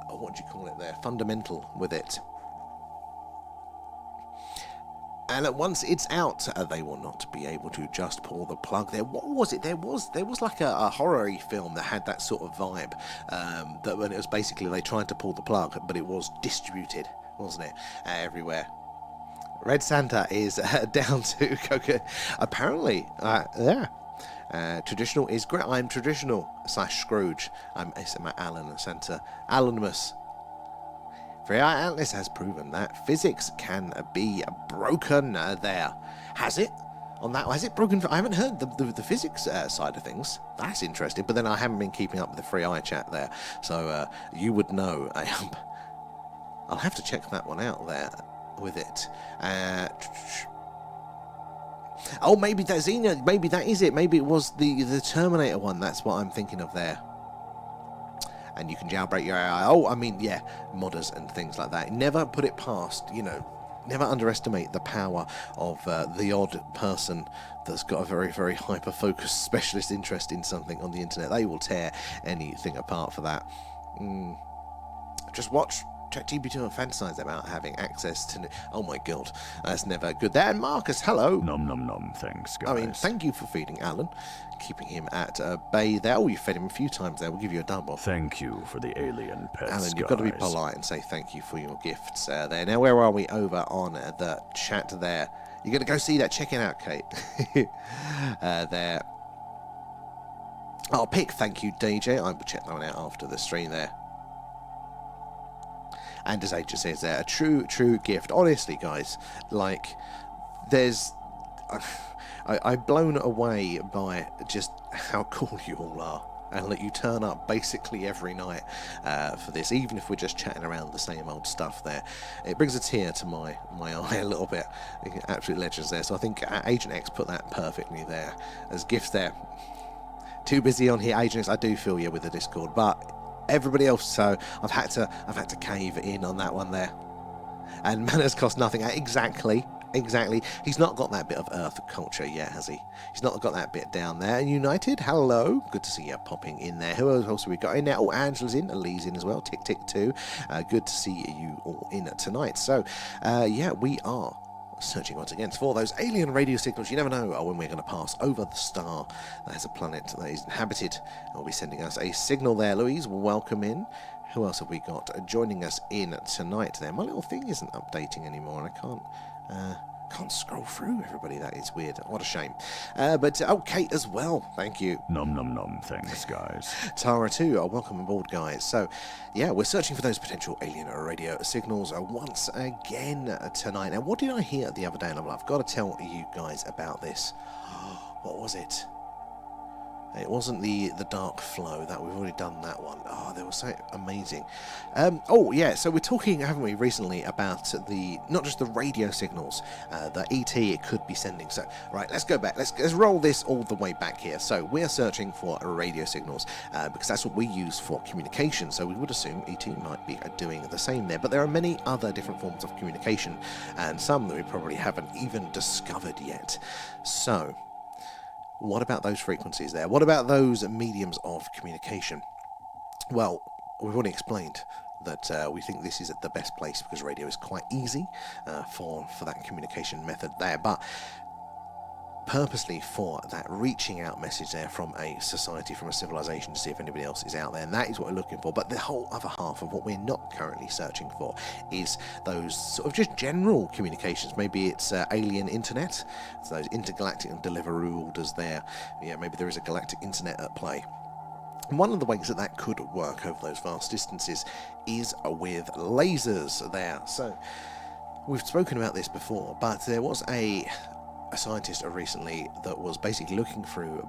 what do you call it there, fundamental with it? And once it's out, they will not be able to just pull the plug there. What was it? There was like a horror-y film that had that sort of vibe. That when it was basically they tried to pull the plug, but it was distributed, wasn't it? Everywhere. Red Santa is down to Coca. Apparently, yeah. Traditional is great. I'm traditional / Scrooge. It's my Alan Santa. Alanmus. Free Atlas has proven that physics can be broken there. Has it? On that, has it broken? I haven't heard the physics side of things. That's interesting. But then I haven't been keeping up with the free eye chat there, so you would know. I'll have to check that one out there with it. Oh, maybe that's Xena. Maybe that is it. Maybe it was the Terminator one. That's what I'm thinking of there. And you can jailbreak your AI. Oh, I mean, yeah, modders and things like that. Never put it past, never underestimate the power of the odd person that's got a very, very hyper-focused specialist interest in something on the internet. They will tear anything apart for that. Just watch ChatGPT and fantasize about having access to... Oh my god, that's never good. There, and Marcus, hello.
Nom nom nom, thanks, guys.
I mean, thank you for feeding Alan, keeping him at bay there. Oh, you fed him a few times there. We'll give you a double.
Thank you for the alien pets,
Alan, you've
guys.
got to be polite and say thank you for your gifts there. Now, where are we over on the chat there? You're going to go see that? Check it out, Kate. There. Oh, pick. Thank you, DJ. I will check that one out after the stream there. And as Agent says there, a true gift. Honestly, guys, like, there's... I'm blown away by just how cool you all are. And that you turn up basically every night for this, even if we're just chatting around the same old stuff there. It brings a tear to my eye a little bit. Absolute legends there. So I think Agent X put that perfectly there as gifts there. Too busy on here, Agent X. I do feel you with the Discord, but everybody else, so I've had to cave in on that one there. And manners cost nothing. Exactly. He's not got that bit of Earth culture yet, has he? He's not got that bit down there. United, hello. Good to see you popping in there. Who else have we got in there? Oh, Angela's in. Lee's in as well. Tick too. Good to see you all in tonight. So, yeah, we are searching once again for those alien radio signals. You never know when we're going to pass over the star that has a planet that is inhabited and will be sending us a signal there. Louise, welcome in. Who else have we got joining us in tonight there? My little thing isn't updating anymore, and I can't scroll through everybody. That is weird. What a shame. But Kate as well. Thank you.
Nom nom nom. Thanks, guys.
Tara too. Welcome aboard, guys. So, yeah, we're searching for those potential alien radio signals once again tonight. Now, what did I hear the other day? And I've got to tell you guys about this. What was it? It wasn't the dark flow. That we've already done that one. Oh, they were so amazing. So we're talking, haven't we, recently about not just the radio signals, the ET it could be sending. So right, let's go back. Let's roll this all the way back here. So we're searching for radio signals because that's what we use for communication. So we would assume ET might be doing the same there. But there are many other different forms of communication, and some that we probably haven't even discovered yet. So, what about those frequencies there? What about those mediums of communication? Well, we've already explained that we think this is at the best place because radio is quite easy for that communication method there. But purposely for that reaching out message there from a society, from a civilization, to see if anybody else is out there, and that is what we're looking for. But the whole other half of what we're not currently searching for is those sort of just general communications. Maybe it's alien internet, so those intergalactic and delivery orders there. Yeah, maybe there is a galactic internet at play. And one of the ways that could work over those vast distances is with lasers there. So we've spoken about this before, but there was a scientist recently that was basically looking through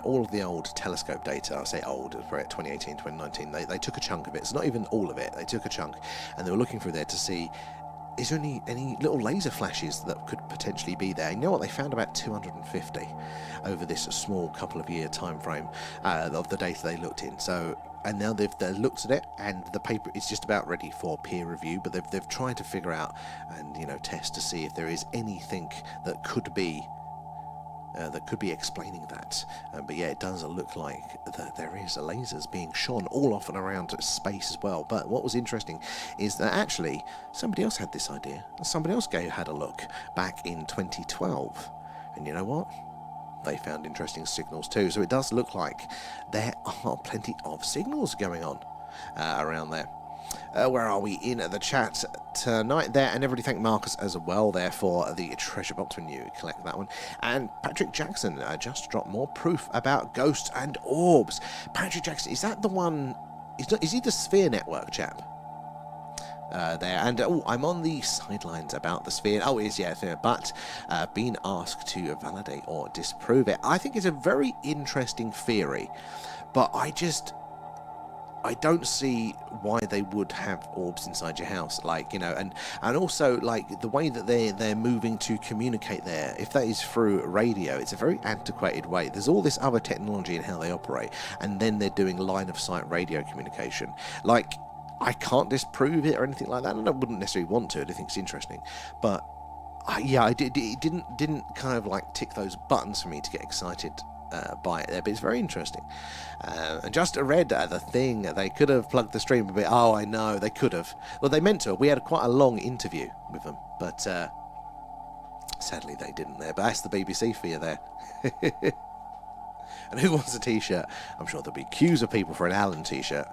all of the old telescope data. I say old, for 2018, 2019. They took a chunk of it. It's not even all of it. They took a chunk, and they were looking through there to see, is there any little laser flashes that could potentially be there? You know what? They found about 250 over this small couple of year time frame of the data they looked in. So, and now they've looked at it, and the paper is just about ready for peer review. But they've tried to figure out and test to see if there is anything that could be explaining that. But yeah, it does look like that there is lasers being shone all off and around space as well. But what was interesting is that actually somebody else had this idea. Somebody else had a look back in 2012, and you know what? They found interesting signals too. So it does look like there are plenty of signals going on around there. Where are we in the chat tonight there? And everybody thank Marcus as well there for the treasure box when you collect that one. And Patrick Jackson just dropped more proof about ghosts and orbs. Patrick Jackson, is that the one? Is he the Sphere Network chap? There, and I'm on the sidelines about the sphere. Oh, it is, yeah, but being asked to validate or disprove it. I think it's a very interesting theory, but I don't see why they would have orbs inside your house, and also like the way that they're moving to communicate there. If that is through radio, it's a very antiquated way. There's all this other technology in how they operate, and then they're doing line of sight radio communication. Like, I can't disprove it or anything like that, and I wouldn't necessarily want to. I think it's interesting, but it didn't kind of like tick those buttons for me to get excited by it there. But it's very interesting. And just read the thing. They could have plugged the stream a bit. Oh, I know they could have. Well, they meant to. We had quite a long interview with them, but sadly they didn't there. But that's the BBC for you there. And who wants a T-shirt? I'm sure there'll be queues of people for an Alan T-shirt.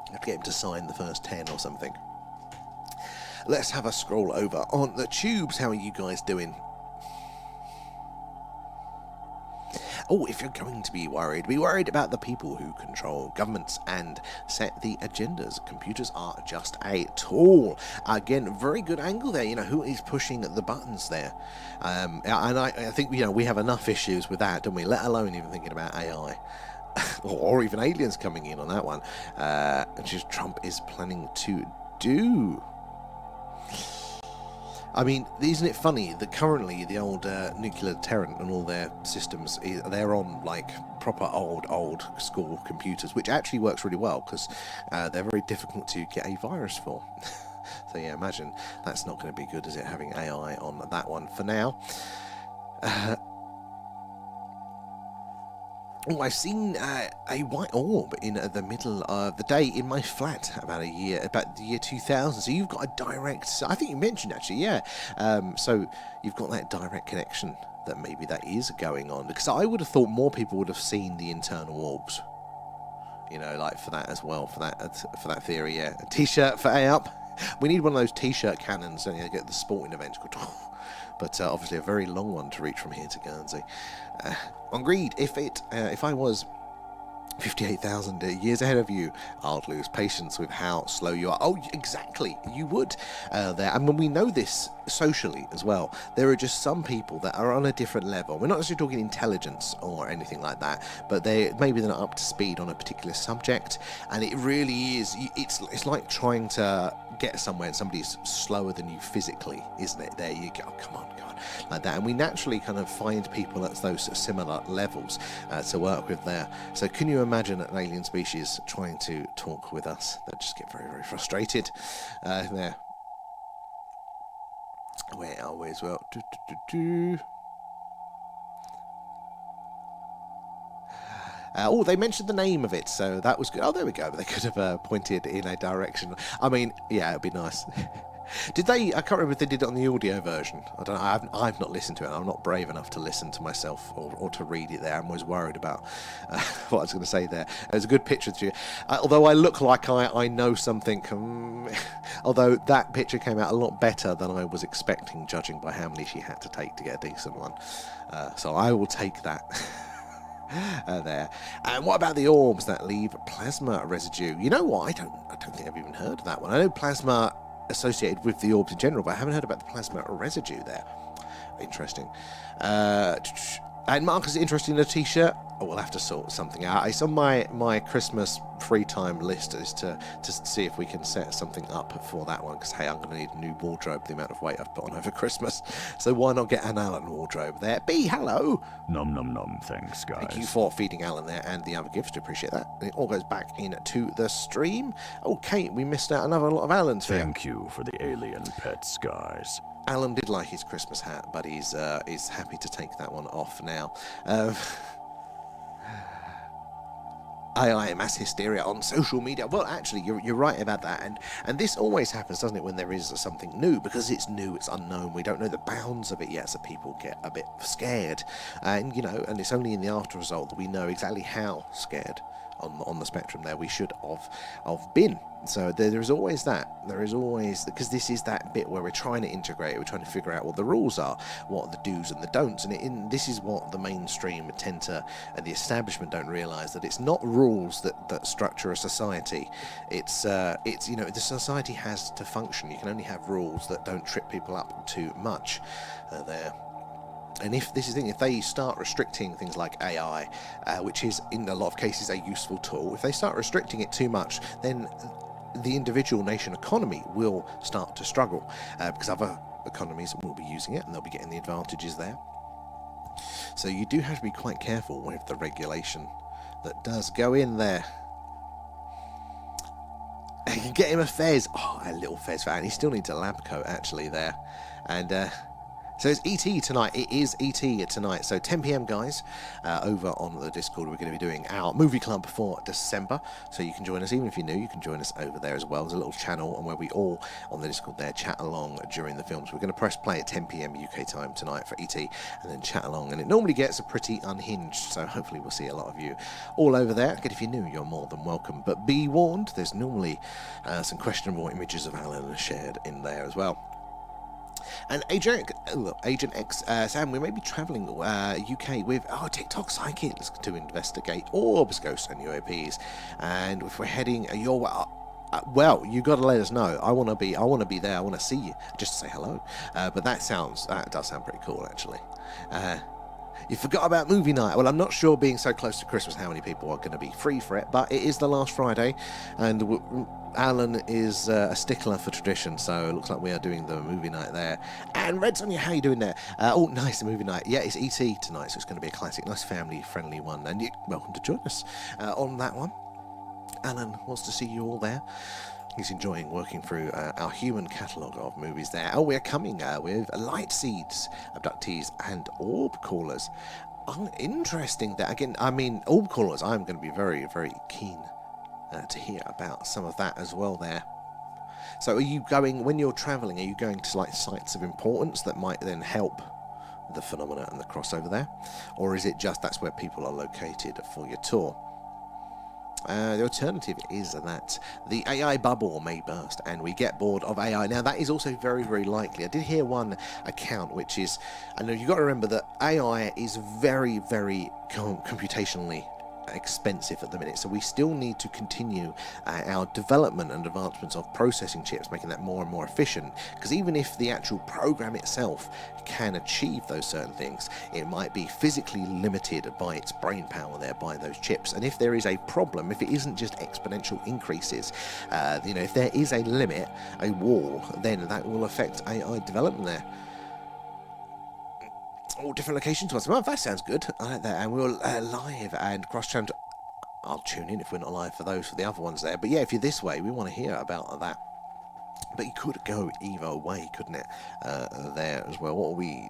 I have to get him to sign the first 10 or something. Let's have a scroll over on the tubes. How are you guys doing? Oh, if you're going to be worried about the people who control governments and set the agendas. Computers are just a tool. Again, very good angle there. Who is pushing the buttons there? And I think we have enough issues with that, don't we? Let alone even thinking about AI. or even aliens coming in on that one, which is Trump is planning to do. I mean, isn't it funny that currently the old nuclear deterrent and all their systems, they're on like proper old school computers, which actually works really well because they're very difficult to get a virus for. So yeah, imagine that's not going to be good, is it, having AI on that one for now. Oh, I've seen a white orb in the middle of the day in my flat about the year 2000. So you've got a direct. I think you mentioned actually, yeah. So you've got that direct connection that maybe that is going on, because I would have thought more people would have seen the internal orbs. You know, like for that as well, for that theory, yeah. A T-shirt for A Up. We need one of those T-shirt cannons, don't you? Get the sporting events. But obviously a very long one to reach from here to Guernsey. On greed, if I was 58,000 years ahead of you, I'd lose patience with how slow you are. Oh, exactly, you would there. And when we know this socially as well, there are just some people that are on a different level. We're not necessarily talking intelligence or anything like that, but maybe they're not up to speed on a particular subject, and it really is. It's like trying to get somewhere and somebody's slower than you physically, isn't it? There you go. Come on, like that. And we naturally kind of find people at those similar levels to work with there. So can you imagine an alien species trying to talk with us? They'll just get very, very frustrated there. Where are we as well? Oh, they mentioned the name of it, so that was good. Oh, there we go. They could have pointed in a direction. I mean, yeah, it'd be nice. Did they? I can't remember if they did it on the audio version. I don't know. I've not listened to it. I'm not brave enough to listen to myself or to read it there. I'm always worried about what I was going to say there. There's a good picture to you. Although I look like I know something. Although that picture came out a lot better than I was expecting, judging by how many she had to take to get a decent one. So I will take that. There. And what about the orbs that leave plasma residue? You know what? I don't think I've even heard of that one. I know plasma associated with the orbs in general, but I haven't heard about the plasma residue there. Interesting. And Mark is interested in a T-shirt. Oh, we'll have to sort something out. It's on my Christmas free time list is to see if we can set something up for that one, because hey, I'm going to need a new wardrobe, the amount of weight I've put on over Christmas. So why not get an Alan wardrobe there? B, hello.
Nom nom nom, thanks guys.
Thank you for feeding Alan there and the other gifts, to appreciate that. And it all goes back into the stream. Okay, we missed out another lot of Alan's.
Thank you for the alien pets, guys.
Alan did like his Christmas hat, but he's happy to take that one off now. I mass hysteria on social media. Well, actually, you're right about that, and this always happens, doesn't it, when there is something new, because it's new, it's unknown, we don't know the bounds of it yet, so people get a bit scared, and and it's only in the after result that we know exactly how scared on the spectrum there we should have been. So there is always that. There is always, because this is that bit where we're trying to integrate, we're trying to figure out what the rules are, what are the do's and the don'ts, and this is what the mainstream tend to, and the establishment don't realise, that it's not rules that structure a society. It's the society has to function. You can only have rules that don't trip people up too much there. And if they start restricting things like AI, which is in a lot of cases a useful tool, if they start restricting it too much, then the individual nation economy will start to struggle, because other economies will be using it and they'll be getting the advantages there. So you do have to be quite careful with the regulation that does go in there. You can get him a fez. Oh, a little fez fan. He still needs a lab coat actually there. And so it's ET tonight. It is ET tonight. So 10 p.m, guys, over on the Discord, we're going to be doing our movie club for December. So you can join us, even if you're new, you can join us over there as well. There's a little channel and where we all on the Discord there chat along during the films. We're going to press play at 10 p.m. UK time tonight for ET, and then chat along. And it normally gets a pretty unhinged. So hopefully we'll see a lot of you all over there. Again, if you're new, you're more than welcome. But be warned, there's normally some questionable images of Alan shared in there as well. And Agent X, Sam, we may be travelling UK with our TikTok psychics to investigate orbs, ghosts, and UAPs. And if we're heading your way, well, you got to let us know. I want to be there. I want to see you, just to say hello. But that does sound pretty cool, actually. You forgot about movie night. Well, I'm not sure, being so close to Christmas, how many people are going to be free for it, but it is the last Friday, and Alan is a stickler for tradition, so it looks like we are doing the movie night there. And Red Sonia, how you doing there? Oh, nice, the movie night. Yeah, it's ET tonight, so it's going to be a classic, nice family-friendly one, and you're welcome to join us on that one. Alan wants to see you all there. He's enjoying working through our human catalogue of movies there. Oh, we're coming with Light Seeds, Abductees, and Orb Callers. Interesting that, again, I mean, all callers, I'm going to be very, very keen to hear about some of that as well there. So are you going, when you're travelling, are you going to like sites of importance that might then help the phenomena and the crossover there? Or is it just that's where people are located for your tour? The alternative is that the AI bubble may burst and we get bored of AI. Now, that is also very, very likely. I did hear one account, which is, I know you've got to remember that AI is very, very computationally expensive at the minute, so we still need to continue our development and advancements of processing chips, making that more and more efficient, because even if the actual program itself can achieve those certain things, it might be physically limited by its brain power there, by those chips. And if there is a problem, if it isn't just exponential increases, if there is a limit, a wall, then that will affect AI development there. All different locations to us. Well, that sounds good. I like that. And we're live and cross-channel. I'll tune in if we're not live for those, for the other ones there. But yeah, if you're this way, we want to hear about that. But you could go either way, couldn't it? There as well. What are we?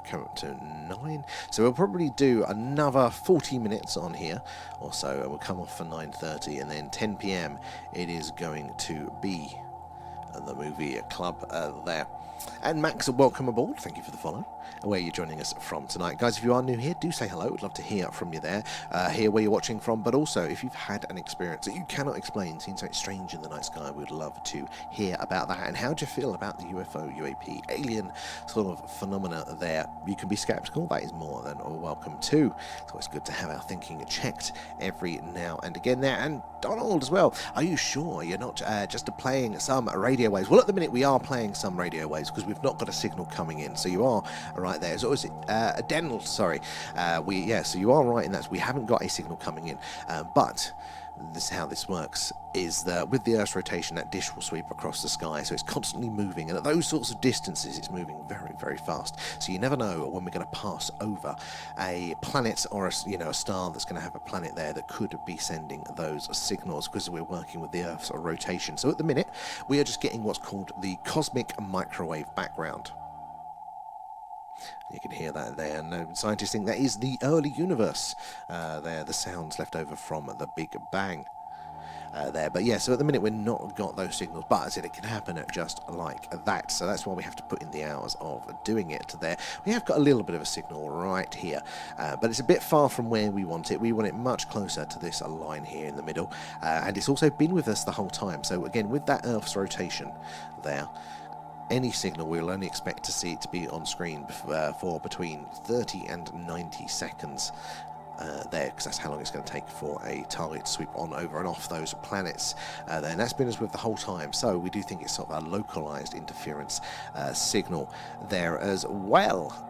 Come up to 9. So we'll probably do another 40 minutes on here or so, and we'll come off for 9:30, and then 10 p.m. it is going to be the movie club there. And Max, welcome aboard. Thank you for the follow. Where you're joining us from tonight. Guys, if you are new here, do say hello. We'd love to hear from you there. Hear where you're watching from, but also if you've had an experience that you cannot explain, seen something strange in the night sky, we'd love to hear about that. And how do you feel about the UFO, UAP, alien sort of phenomena there? You can be skeptical. That is more than welcome too. It's always good to have our thinking checked every now and again there. And Donald as well. Are you sure you're not just playing some radio waves? Well, at the minute we are playing some radio waves because we've not got a signal coming in. So you are right there. So is it Denel? Sorry, so you are right in that we haven't got a signal coming in, but this is how this works. Is that with the Earth's rotation, that dish will sweep across the sky, so it's constantly moving, and at those sorts of distances, it's moving very, very fast. So you never know when we're going to pass over a planet or a star that's going to have a planet there that could be sending those signals, because we're working with the Earth's rotation. So at the minute, we are just getting what's called the cosmic microwave background. You can hear that there, and scientists think that is the early universe. There, the sounds left over from the Big Bang. There, but yeah, so at the minute we've not got those signals, but as I said, it can happen just like that. So that's why we have to put in the hours of doing it there. We have got a little bit of a signal right here, but it's a bit far from where we want it. We want it much closer to this line here in the middle, and it's also been with us the whole time. So again, with that Earth's rotation there, any signal we'll only expect to see it to be on screen for between 30 and 90 seconds there, because that's how long it's going to take for a target to sweep on, over and off those planets there. And that's been us with the whole time, so we do think it's sort of a localized interference signal there as well.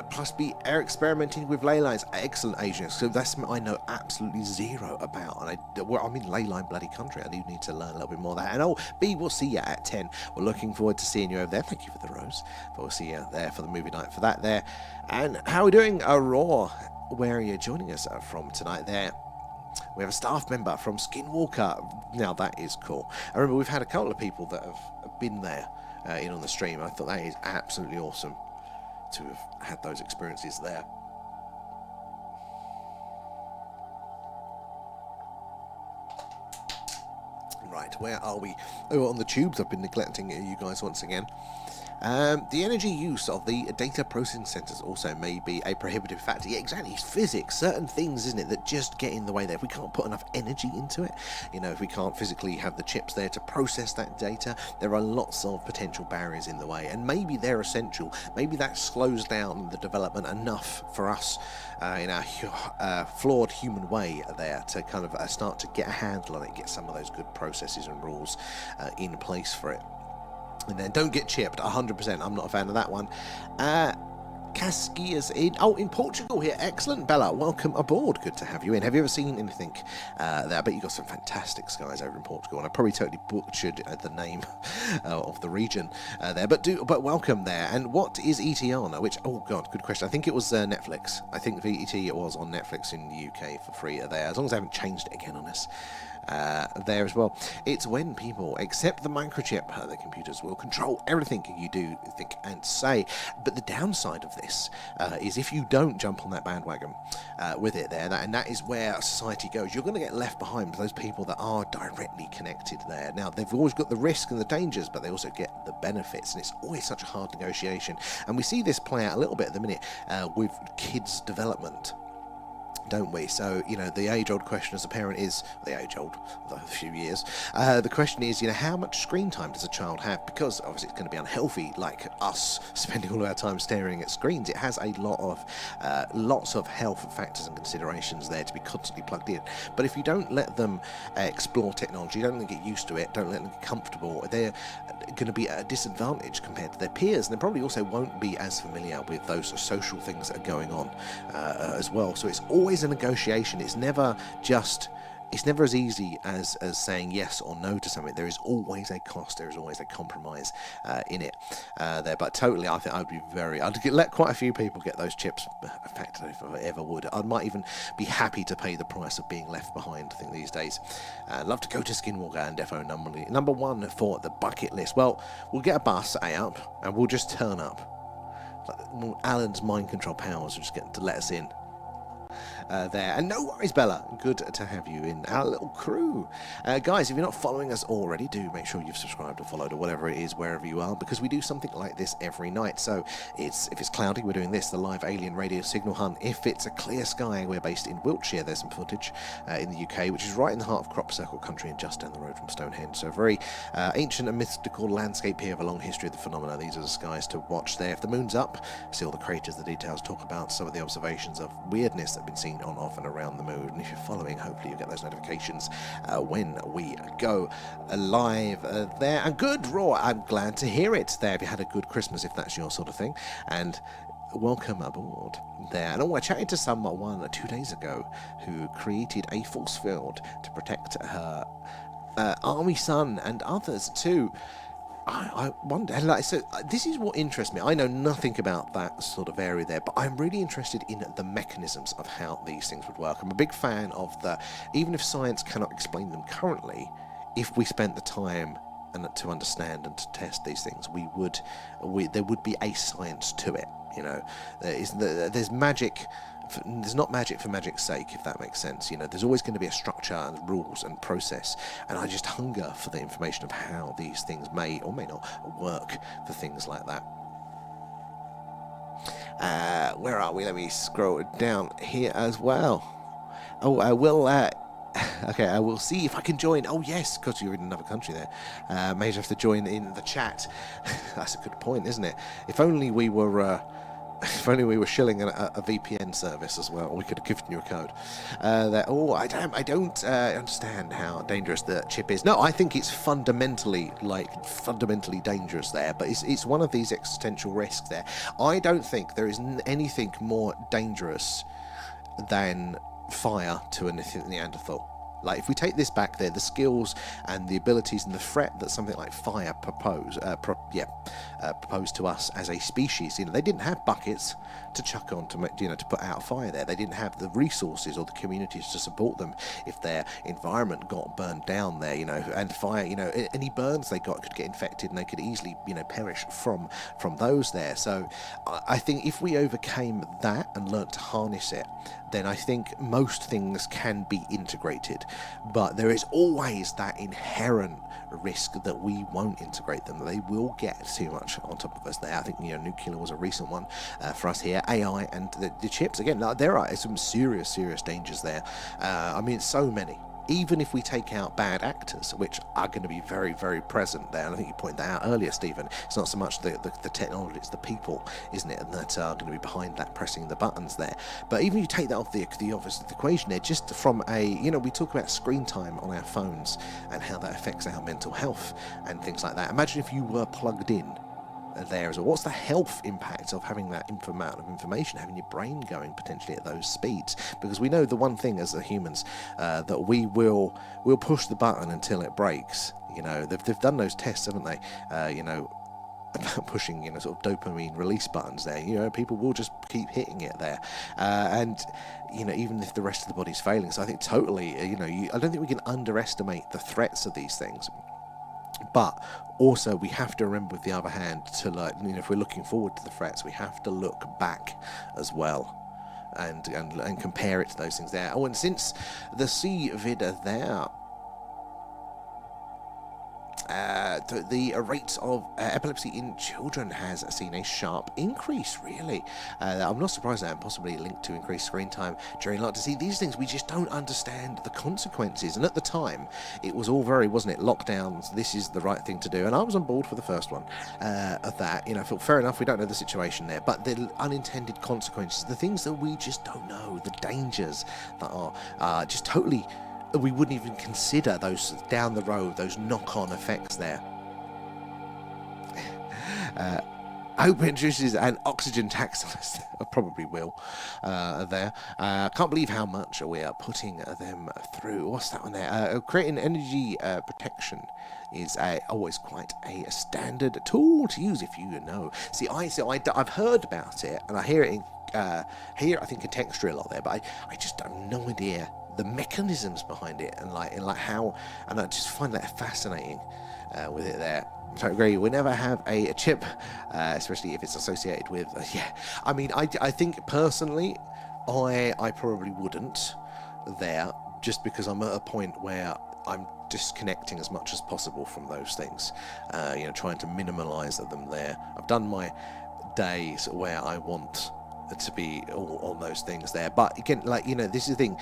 Plus be experimenting with ley lines. Excellent, Adrian. So that's something I know absolutely zero about, and I'm in ley line bloody country. I do need to learn a little bit more of that. And B, we'll see you at 10. We're looking forward to seeing you over there. Thank you for the rose, but we'll see you there for the movie night for that there. And how are we doing, Aurora? Where are you joining us from tonight there? We have a staff member from Skinwalker. Now that is cool. I remember we've had a couple of people that have been there in on the stream. I thought that is absolutely awesome to have had those experiences there. Right, where are we? Oh, on the tubes. I've been neglecting you guys once again. The energy use of the data processing centers also may be a prohibitive factor. Yeah, exactly. It's physics, certain things, isn't it, that just get in the way there. If we can't put enough energy into it, if we can't physically have the chips there to process that data, there are lots of potential barriers in the way, and maybe they're essential. Maybe that slows down the development enough for us in our flawed human way there to kind of start to get a handle on it, get some of those good processes and rules in place for it. And then don't get chipped, 100%. I'm not a fan of that one. Casquias in Portugal here. Excellent, Bella. Welcome aboard. Good to have you in. Have you ever seen anything there? I bet you got some fantastic skies over in Portugal, and I probably totally butchered the name of the region there. But welcome there. And what is ET on? Which, oh god, good question. I think it was Netflix. I think VET was on Netflix in the UK for free there. As long as they haven't changed it again on us. there as well. It's when people accept the microchip, the computers will control everything you do, think, and say. But the downside of this is if you don't jump on that bandwagon with it there, and that is where society goes, you're going to get left behind those people that are directly connected there. Now, they've always got the risk and the dangers, but they also get the benefits, and it's always such a hard negotiation. And we see this play out a little bit at the minute with kids' development, don't we? So, the age-old question as a parent is, a few years, the question is, how much screen time does a child have? Because obviously it's going to be unhealthy, like us spending all of our time staring at screens. It has a lot of lots of health factors and considerations there to be constantly plugged in. But if you don't let them explore technology, don't let them get used to it, don't let them get comfortable, they're going to be at a disadvantage compared to their peers, and they probably also won't be as familiar with those social things that are going on as well. So it's always a negotiation. It's never as easy as saying yes or no to something. There is always a cost. There is always a compromise in it there. But totally, I think I'd let quite a few people get those chips. In fact, if I ever would, I might even be happy to pay the price of being left behind, I think, these days. Love to go to Skinwalker and Defo number one for the bucket list. Well, we'll get a bus up and we'll just turn up. Alan's mind control powers are just getting to let us in. There. And no worries, Bella. Good to have you in our little crew. Guys, if you're not following us already, do make sure you've subscribed or followed or whatever it is, wherever you are, because we do something like this every night. So if it's cloudy, we're doing this, the live alien radio signal hunt. If it's a clear sky, we're based in Wiltshire. There's some footage in the UK, which is right in the heart of Crop Circle country and just down the road from Stonehenge. So a very ancient and mystical landscape here of a long history of the phenomena. These are the skies to watch there. If the moon's up, see all the craters, the details, talk about some of the observations of weirdness that have been seen on, off, and around the moon. And if you're following, hopefully you'll get those notifications when we go live there. And good, Raw, I'm glad to hear it there. If you had a good Christmas, if that's your sort of thing. And welcome aboard there. And I chatted to someone 2 days ago who created a force field to protect her army son and others too. I wonder, so this is what interests me. I know nothing about that sort of area there, but I'm really interested in the mechanisms of how these things would work. I'm a big fan of even if science cannot explain them currently, if we spent the time to understand and to test these things, there would be a science to it. There's magic. There's not magic for magic's sake, if that makes sense. There's always going to be a structure and rules and process, and I just hunger for the information of how these things may or may not work for things like that. Where are we? Let me scroll down here as well. Oh, I will. Okay, I will see if I can join. Oh yes, because you're in another country there. May have to join in the chat. That's a good point, isn't it? If only we were. If only we were shilling a VPN service as well, we could have given you a code. I don't understand how dangerous the chip is. No, I think it's fundamentally dangerous there, but it's one of these existential risks there. I don't think there is anything more dangerous than fire to a Neanderthal. Like, if we take this back there, the skills and the abilities and the threat that something like fire proposed to us as a species, they didn't have buckets to chuck on to put out a fire there. They didn't have the resources or the communities to support them if their environment got burned down there, and fire, any burns they got could get infected and they could easily, perish from those there. So I think if we overcame that and learnt to harness it, then I think most things can be integrated. But there is always that inherent risk that we won't integrate them. They will get too much on top of us there. I think nuclear was a recent one for us here. AI and the chips, again, there are some serious dangers there. So many. Even if we take out bad actors, which are going to be very, very present there, and I think you pointed that out earlier, Stephen, it's not so much the technology, it's the people, isn't it, and that are going to be behind that, pressing the buttons there. But even if you take that off the obvious equation there, just from we talk about screen time on our phones and how that affects our mental health and things like that. Imagine if you were plugged in there as well. What's the health impact of having that amount of information, having your brain going potentially at those speeds? Because we know the one thing as the humans that we'll push the button until it breaks. They've done those tests, haven't they? about pushing, sort of dopamine release buttons there. People will just keep hitting it there, and even if the rest of the body's failing. So I think totally, I don't think we can underestimate the threats of these things. But also we have to remember, with the other hand, to if we're looking forward to the threats, we have to look back as well. And compare it to those things there. Oh, and since the sea vid there, the rates of epilepsy in children has seen a sharp increase, really. I'm not surprised that, possibly linked to increased screen time during lockdown. See, these things, we just don't understand the consequences. And at the time, it was all very, wasn't it, lockdowns, this is the right thing to do. And I was on board for the first one of that. I felt fair enough, we don't know the situation there. But the unintended consequences, the things that we just don't know, the dangers that are just totally... we wouldn't even consider those down the road, those knock-on effects there. I hope it introduces an oxygen tax on us. I probably will there. Can't believe how much we are putting them through. What's that one there? Creating energy protection is always quite a standard tool to use, if you know. See, I've heard about it, and I hear it here, I think, contextually a lot there, but I just have no idea the mechanisms behind it, and like how, and I just find that fascinating with it there. So I agree, we never have a chip, especially if it's associated with I think personally I probably wouldn't there, just because I'm at a point where I'm disconnecting as much as possible from those things, trying to minimize them there. I've done my days where I want to be all on those things there, but again, this is the thing.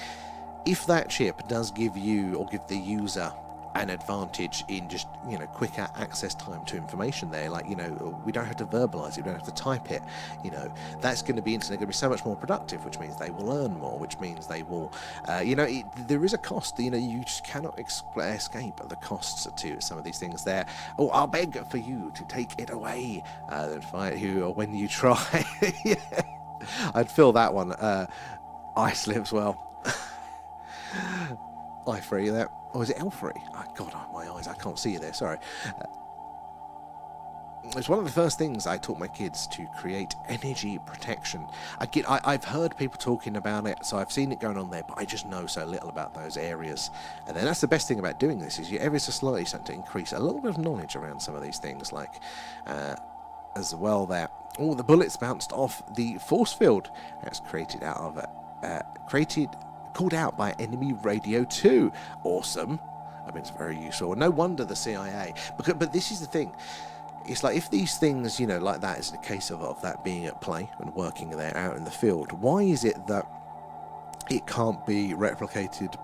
If that chip does give you, or give the user, an advantage in just, quicker access time to information there, we don't have to verbalize it, we don't have to type it, that's going to be instant, going to be so much more productive, which means they will earn more, which means they will, there is a cost, you just cannot escape the costs to some of these things there. Oh, I'll beg for you to take it away, then fight you when you try. Yeah. I'd feel that one. I slips well. I3 there. Oh, is it L3? Oh, God, my eyes, I can't see you there, sorry. It's one of the first things I taught my kids, to create energy protection. I've heard people talking about it, so I've seen it going on there, but I just know so little about those areas. And then that's the best thing about doing this, is you ever so slightly start to increase a little bit of knowledge around some of these things, as well there. Oh, the bullets bounced off the force field. That's created out of called out by enemy radio 2. Awesome. I mean, it's very useful. No wonder the CIA. But this is the thing. It's like, if these things, like that is the case of that being at play and working there out in the field, why is it that it can't be replicated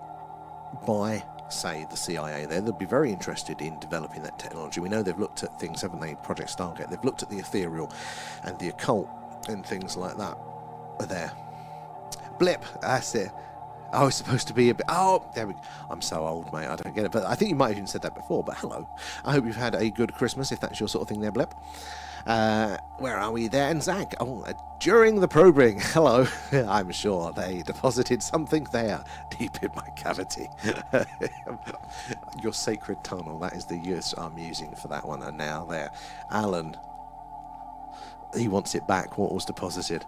by, say, the CIA there? They'll be very interested in developing that technology. We know they've looked at things, haven't they? Project Stargate. They've looked at the ethereal and the occult and things like that there. Blip, that's it. Oh, it's supposed to be a bit... Oh, there we go. I'm so old, mate, I don't get it. But I think you might have even said that before, but hello. I hope you've had a good Christmas, if that's your sort of thing there, Blip. Where are we there? And Zach, during the probing, hello. I'm sure they deposited something there, deep in my cavity. Your sacred tunnel, that is the use I'm using for that one. And now there. Alan, he wants it back. What was deposited?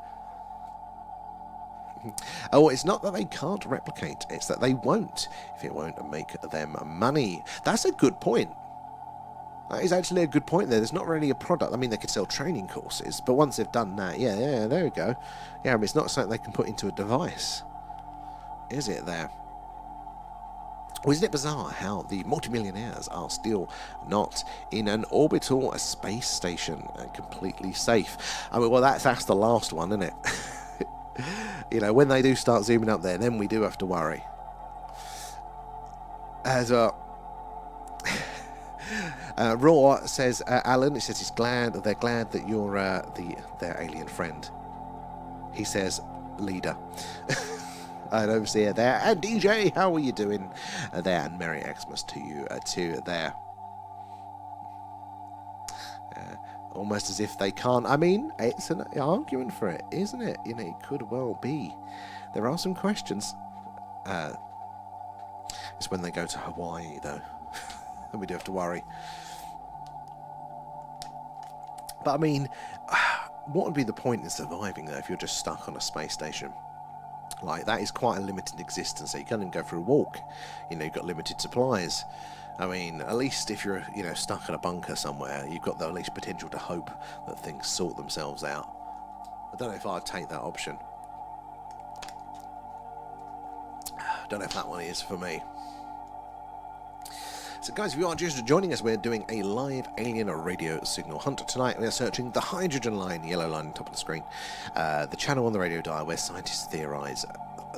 Oh, it's not that they can't replicate, it's that they won't, if it won't make them money. That's a good point. That is actually a good point there. There's not really a product. I mean, they could sell training courses, but once they've done that, yeah, there we go. Yeah, I mean, it's not something they can put into a device, is it there? Well, isn't it bizarre how the multimillionaires are still not in an orbital space station and completely safe? I mean, well, that's the last one, isn't it? When they do start zooming up there, then we do have to worry. As Raw says, Alan, he says they're glad that you're their alien friend. He says, leader. And overseer there. And DJ, how are you doing there? And Merry Xmas to you too there. Almost as if they can't. I mean, it's an argument for it, isn't it? It could well be. There are some questions. It's when they go to Hawaii, though. And we do have to worry. But I mean, what would be the point in surviving though if you're just stuck on a space station? Like, that is quite a limited existence. So you can't even go for a walk. You know, you've got limited supplies. I mean, at least if you're, you know, stuck in a bunker somewhere, you've got the at least potential to hope that things sort themselves out. I don't know if I'd take that option. I don't know if that one is for me. So guys, if you are just joining us, we're doing a live alien radio signal hunt. Tonight we are searching the hydrogen line, yellow line on top of the screen. The channel on the radio dial where scientists theorise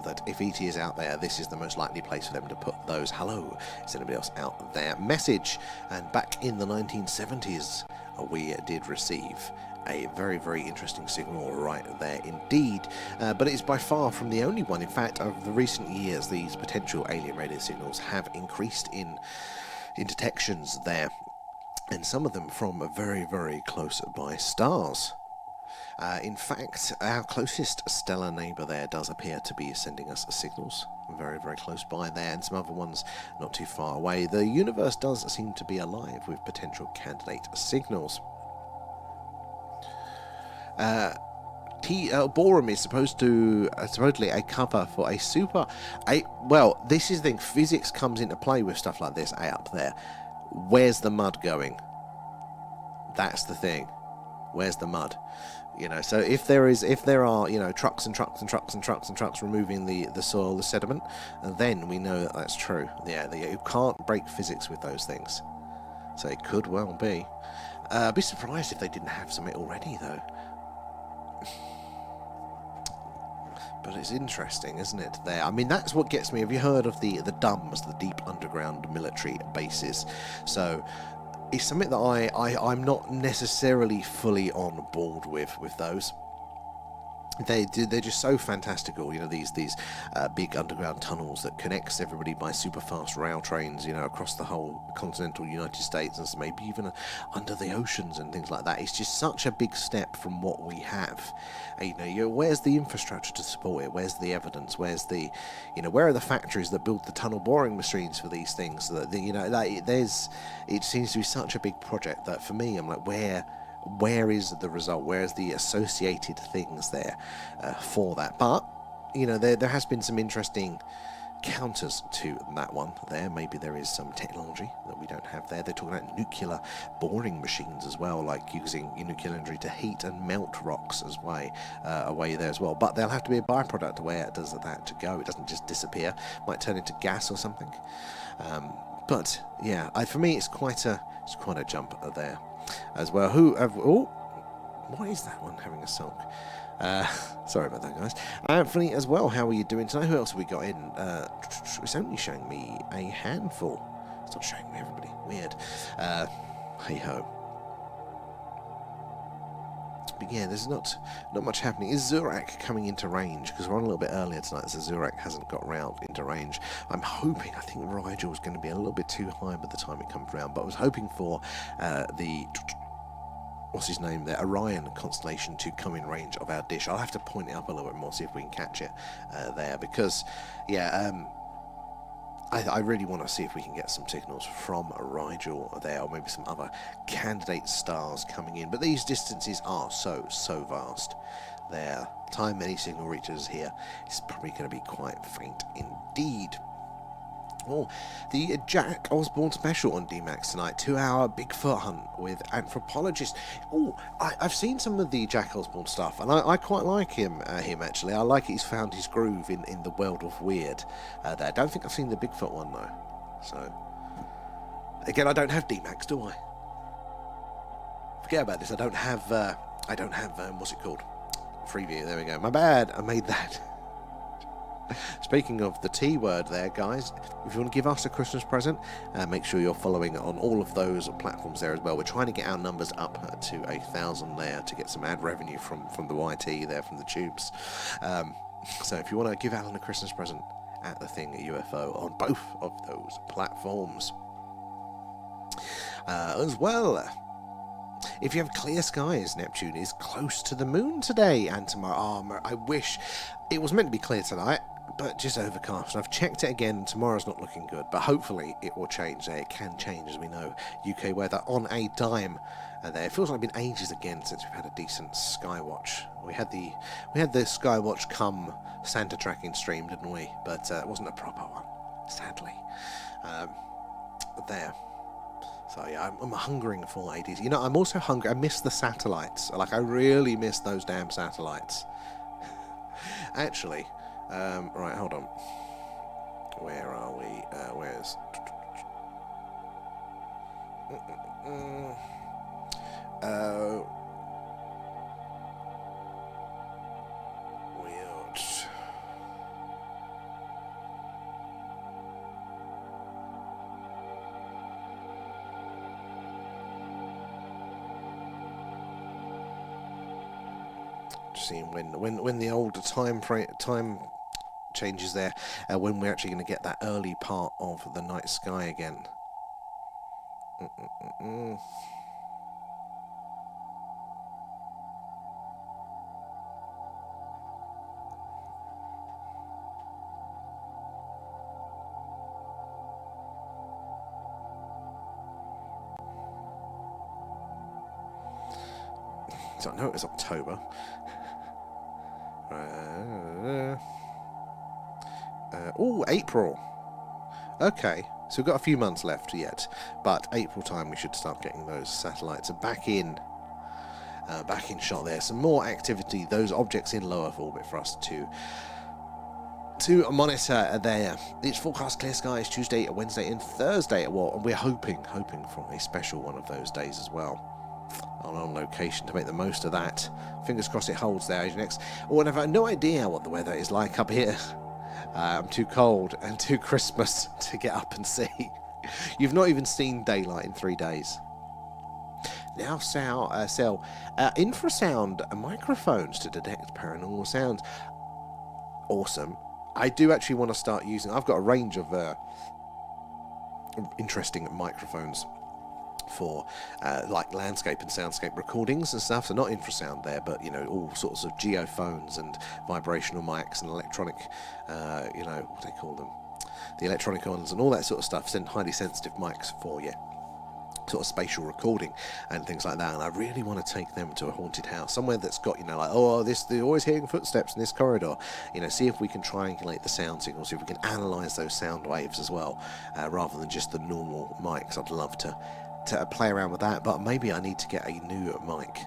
that if ET is out there, this is the most likely place for them to put those "hello, is anybody else out there" message. And back in the 1970s, we did receive a very, very interesting signal right there indeed. But it is by far from the only one. In fact, over the recent years, these potential alien radio signals have increased in detections there, and some of them from very, very close by stars. In fact, our closest stellar neighbour there does appear to be sending us signals very, very close by there, and some other ones not too far away. The universe does seem to be alive with potential candidate signals. Boron is supposedly a cover for well, this is the thing, physics comes into play with stuff like this, up there. Where's the mud going? That's the thing. Where's the mud? You know, so if there are, you know, trucks and trucks and trucks and trucks and trucks removing the soil, the sediment, then we know that that's true. Yeah, you can't break physics with those things. So it could well be. I'd be surprised if they didn't have something already, though. But it's interesting, isn't it, there? I mean, that's what gets me. Have you heard of the DUMBs, the Deep Underground Military Bases? So it's something that I'm not necessarily fully on board with those. They're just so fantastical, you know, these big underground tunnels that connects everybody by super fast rail trains, you know, across the whole continental United States, and maybe even under the oceans and things like that. It's just such a big step from what we have. You know, where's the infrastructure to support it? Where's the evidence? Where's the, you know, where are the factories that build the tunnel boring machines for these things? So that you know, it seems to be such a big project that for me, I'm like, where is the result? Where's the associated things there for that? But, you know, there has been some interesting counters to that one there. Maybe there is some technology that we don't have there. They're talking about nuclear boring machines as well, like using nuclear energy to heat and melt rocks as away there as well. But there'll have to be a byproduct where does that to go. It doesn't just disappear. Might turn into gas or something. But yeah, for me, it's quite a jump there as well. What is that one having a sulk? Sorry about that, guys. Anthony as well, how are you doing tonight? Who else have we got in? It's only showing me a handful. It's not showing me everybody. Weird. Hey ho. But yeah, there's not much happening. Is Zurak coming into range? Because we're on a little bit earlier tonight, so Zurak hasn't got round into range. I'm hoping, I think Rigel is going to be a little bit too high by the time it comes round, but I was hoping for what's his name there, Orion constellation to come in range of our dish. I'll have to point it up a little bit more, see if we can catch it there, because yeah, I really want to see if we can get some signals from Rigel there, or maybe some other candidate stars coming in. But these distances are so vast. There, time any signal reaches here is probably going to be quite faint indeed. Oh, the Jack Osborne special on D-Max tonight, 2-hour Bigfoot hunt with anthropologists. Oh, I've seen some of the Jack Osborne stuff, and I quite like him actually. I like he's found his groove in the world of weird. I don't think I've seen the Bigfoot one though. So, again, I don't have D-Max, do I? Forget about this. I don't have what's it called? Freeview. There we go. My bad. I made that. Speaking of the T word there, guys, if you want to give us a Christmas present, make sure you're following on all of those platforms there as well. We're trying to get our numbers up to 1,000 there to get some ad revenue from the YT there, from the tubes. So if you want to give Alan a Christmas present, at the thing UFO on both of those platforms. As well, if you have clear skies, Neptune is close to the moon today and tomorrow. I wish it was meant to be clear tonight. but just overcast. I've checked it again. Tomorrow's not looking good, but hopefully it will change. It can change, as we know. UK weather on a dime. There, it feels like it's been ages again since we've had a decent skywatch. We had the skywatch come Santa tracking stream, didn't we? But it wasn't a proper one, sadly. There. So yeah, I'm hungering for ADs. You know, I'm also hungry. I miss the satellites. Like, I really miss those damn satellites. Actually, right, hold on. Where are we? Where's... Weird. Seeing when the older time changes there, when we're actually going to get that early part of the night sky again. So I know it was October. Oh, April. Okay, so we've got a few months left yet, but April time we should start getting those satellites back in shot there. Some more activity, those objects in low Earth orbit for us to monitor there. It's forecast clear skies Tuesday, Wednesday, and Thursday. Well, and we're hoping for a special one of those days as well. On location to make the most of that. Fingers crossed it holds there, Agent X. Oh, and I've no idea what the weather is like up here. I'm too cold and too Christmas to get up and see. You've not even seen daylight in 3 days. Now sell infrasound microphones to detect paranormal sounds. Awesome. I do actually want to start using... I've got a range of interesting microphones for like landscape and soundscape recordings and stuff. So not infrasound there, but you know, all sorts of geophones and vibrational mics and electronic, you know, what do they call them? The electronic ones and all that sort of stuff. Highly sensitive mics for you. Sort of spatial recording and things like that. And I really want to take them to a haunted house, somewhere that's got, you know, like, oh, they're always hearing footsteps in this corridor. You know, see if we can triangulate the sound signals, see if we can analyze those sound waves as well, rather than just the normal mics. I'd love to play around with that, but maybe I need to get a new mic.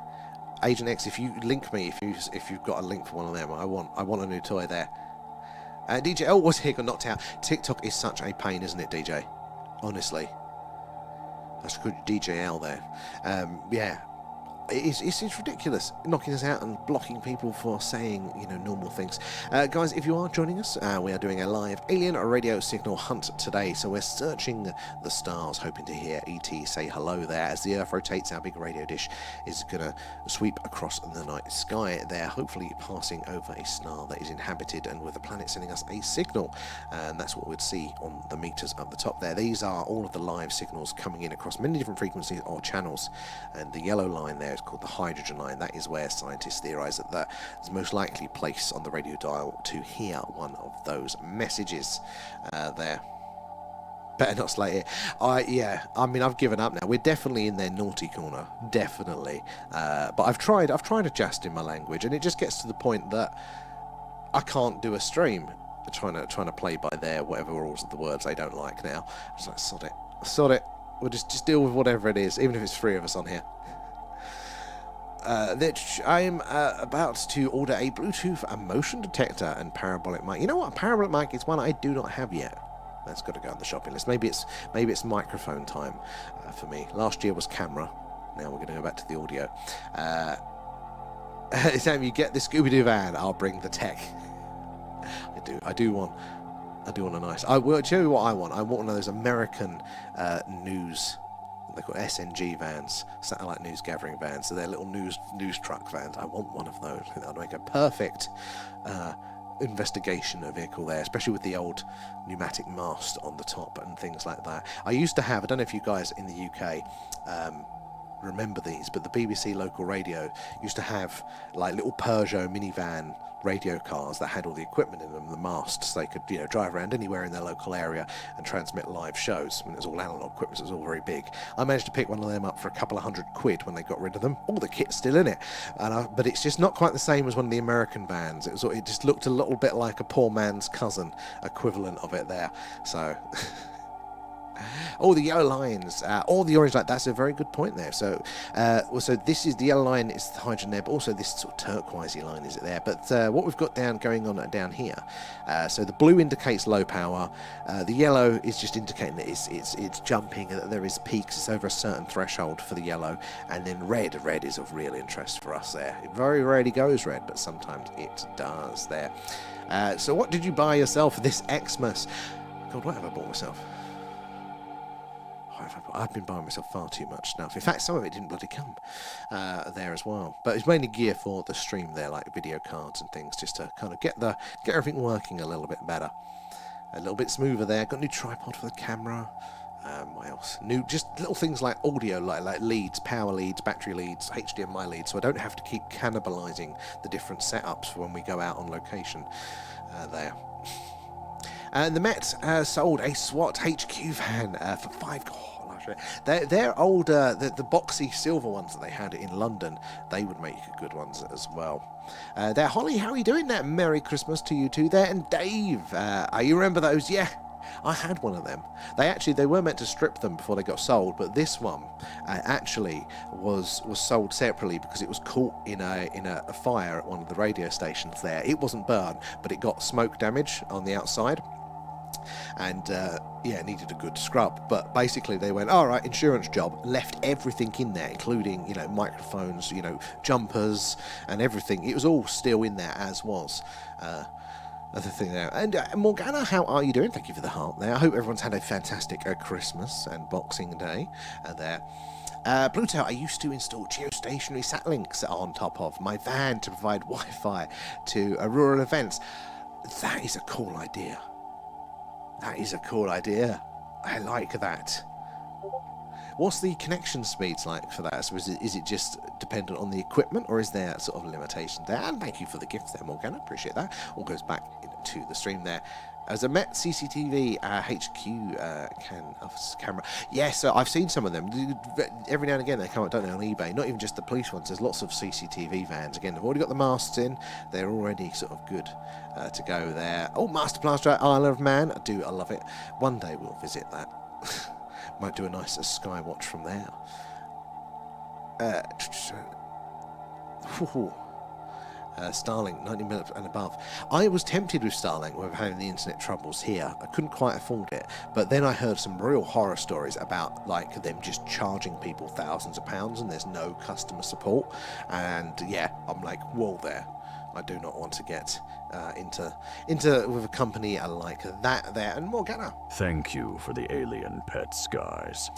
Agent X, if you link me, if you've got a link for one of them, I want a new toy there. DJ L was here, got knocked out. TikTok is such a pain, isn't it, DJ? Honestly, that's good, DJ L there. Yeah. It's ridiculous, knocking us out and blocking people for saying, you know, normal things. Guys, if you are joining us, we are doing a live alien radio signal hunt today. So we're searching the stars, hoping to hear ET say hello there. As the Earth rotates, our big radio dish is going to sweep across the night sky there, hopefully passing over a star that is inhabited and with the planet sending us a signal. And that's what we'd see on the meters up the top there. These are all of the live signals coming in across many different frequencies or channels. And the yellow line there is called the hydrogen line. That is where scientists theorize that is the most likely place on the radio dial to hear one of those messages there. Better not slate it. Yeah, I mean, I've given up now. We're definitely in their naughty corner, definitely. But I've tried adjusting my language, and it just gets to the point that I can't do a stream trying to play by their whatever rules of the words they don't like now. It's like, sod it. We'll just deal with whatever it is, even if it's 3 of us on here. I'm about to order a Bluetooth, a motion detector, and parabolic mic. You know what? A parabolic mic is one I do not have yet. That's got to go on the shopping list. Maybe it's microphone time for me. Last year was camera. Now we're going to go back to the audio. Sam, you get the Scooby-Doo van. I'll bring the tech. I do want a nice. I will tell you what I want. I want one of those American news. They're called SNG vans, satellite news gathering vans. So they're little news truck vans. I want one of those. I think that would make a perfect investigation vehicle there, especially with the old pneumatic mast on the top and things like that. I used to have, I don't know if you guys in the UK remember these, but the BBC local radio used to have like little Peugeot minivan radio cars that had all the equipment in them, the masts, so they could, you know, drive around anywhere in their local area and transmit live shows. I mean, it was all analog equipment, so it was all very big. I managed to pick one of them up for a couple of £100 when they got rid of them. All the kit's still in it, but it's just not quite the same as one of the American vans. It just looked a little bit like a poor man's cousin equivalent of it there. So oh, the yellow lines, or the orange line. That's a very good point there. So, so this is the yellow line. It's the hydrogen there, but also this sort of turquoisey line is it there. But what we've got going on down here. So the blue indicates low power. The yellow is just indicating that it's jumping. That there is peaks. It's over a certain threshold for the yellow, and then red. Red is of real interest for us there. It very rarely goes red, but sometimes it does there. So what did you buy yourself this Xmas? God, what have I bought myself? I've been buying myself far too much stuff. In fact, some of it didn't bloody come there as well. But it's mainly gear for the stream there, like video cards and things, just to kind of get everything working a little bit better, a little bit smoother there. Got a new tripod for the camera. What else? New, just little things like audio, like leads, power leads, battery leads, HDMI leads, so I don't have to keep cannibalizing the different setups for when we go out on location there. And the Met sold a SWAT HQ van for £5. They're older, the boxy silver ones that they had in London. They would make good ones as well. There, Holly, how are you doing there? Merry Christmas to you too there. And Dave, you remember those? Yeah, I had one of them. They were meant to strip them before they got sold, but this one actually was sold separately because it was caught in a fire at one of the radio stations there. It wasn't burned, but it got smoke damage on the outside. And yeah, it needed a good scrub, but basically they went, all right, insurance job, left everything in there, including, you know, microphones, you know, jumpers and everything. It was all still in there as was. Other thing there. And Morgana, how are you doing? Thank you for the heart there. I hope everyone's had a fantastic Christmas and Boxing Day there. Pluto, I used to install geostationary sat links on top of my van to provide Wi-Fi to rural events. That is a cool idea. That is a cool idea. I like that. What's the connection speeds like for that? So is it just dependent on the equipment, or is there sort of limitations there? And thank you for the gift there, Morgana. Appreciate that. All goes back to the stream there. As a Met CCTV HQ camera. Yeah, so I've seen some of them. Every now and again they come up, don't they, on eBay. Not even just the police ones. There's lots of CCTV vans. Again, they've already got the masts in. They're already sort of good to go there. Oh, Master Plaster Isle of Man. I love it. One day we'll visit that. Might do a nice skywatch from there. Starlink, 90 minutes and above. I was tempted with Starlink with having the internet troubles here. I couldn't quite afford it, but then I heard some real horror stories about like them just charging people thousands of pounds and there's no customer support. And yeah, I'm like, whoa there. I do not want to get into with a company like that there. And Morgana,
Thank you for the alien pet skies.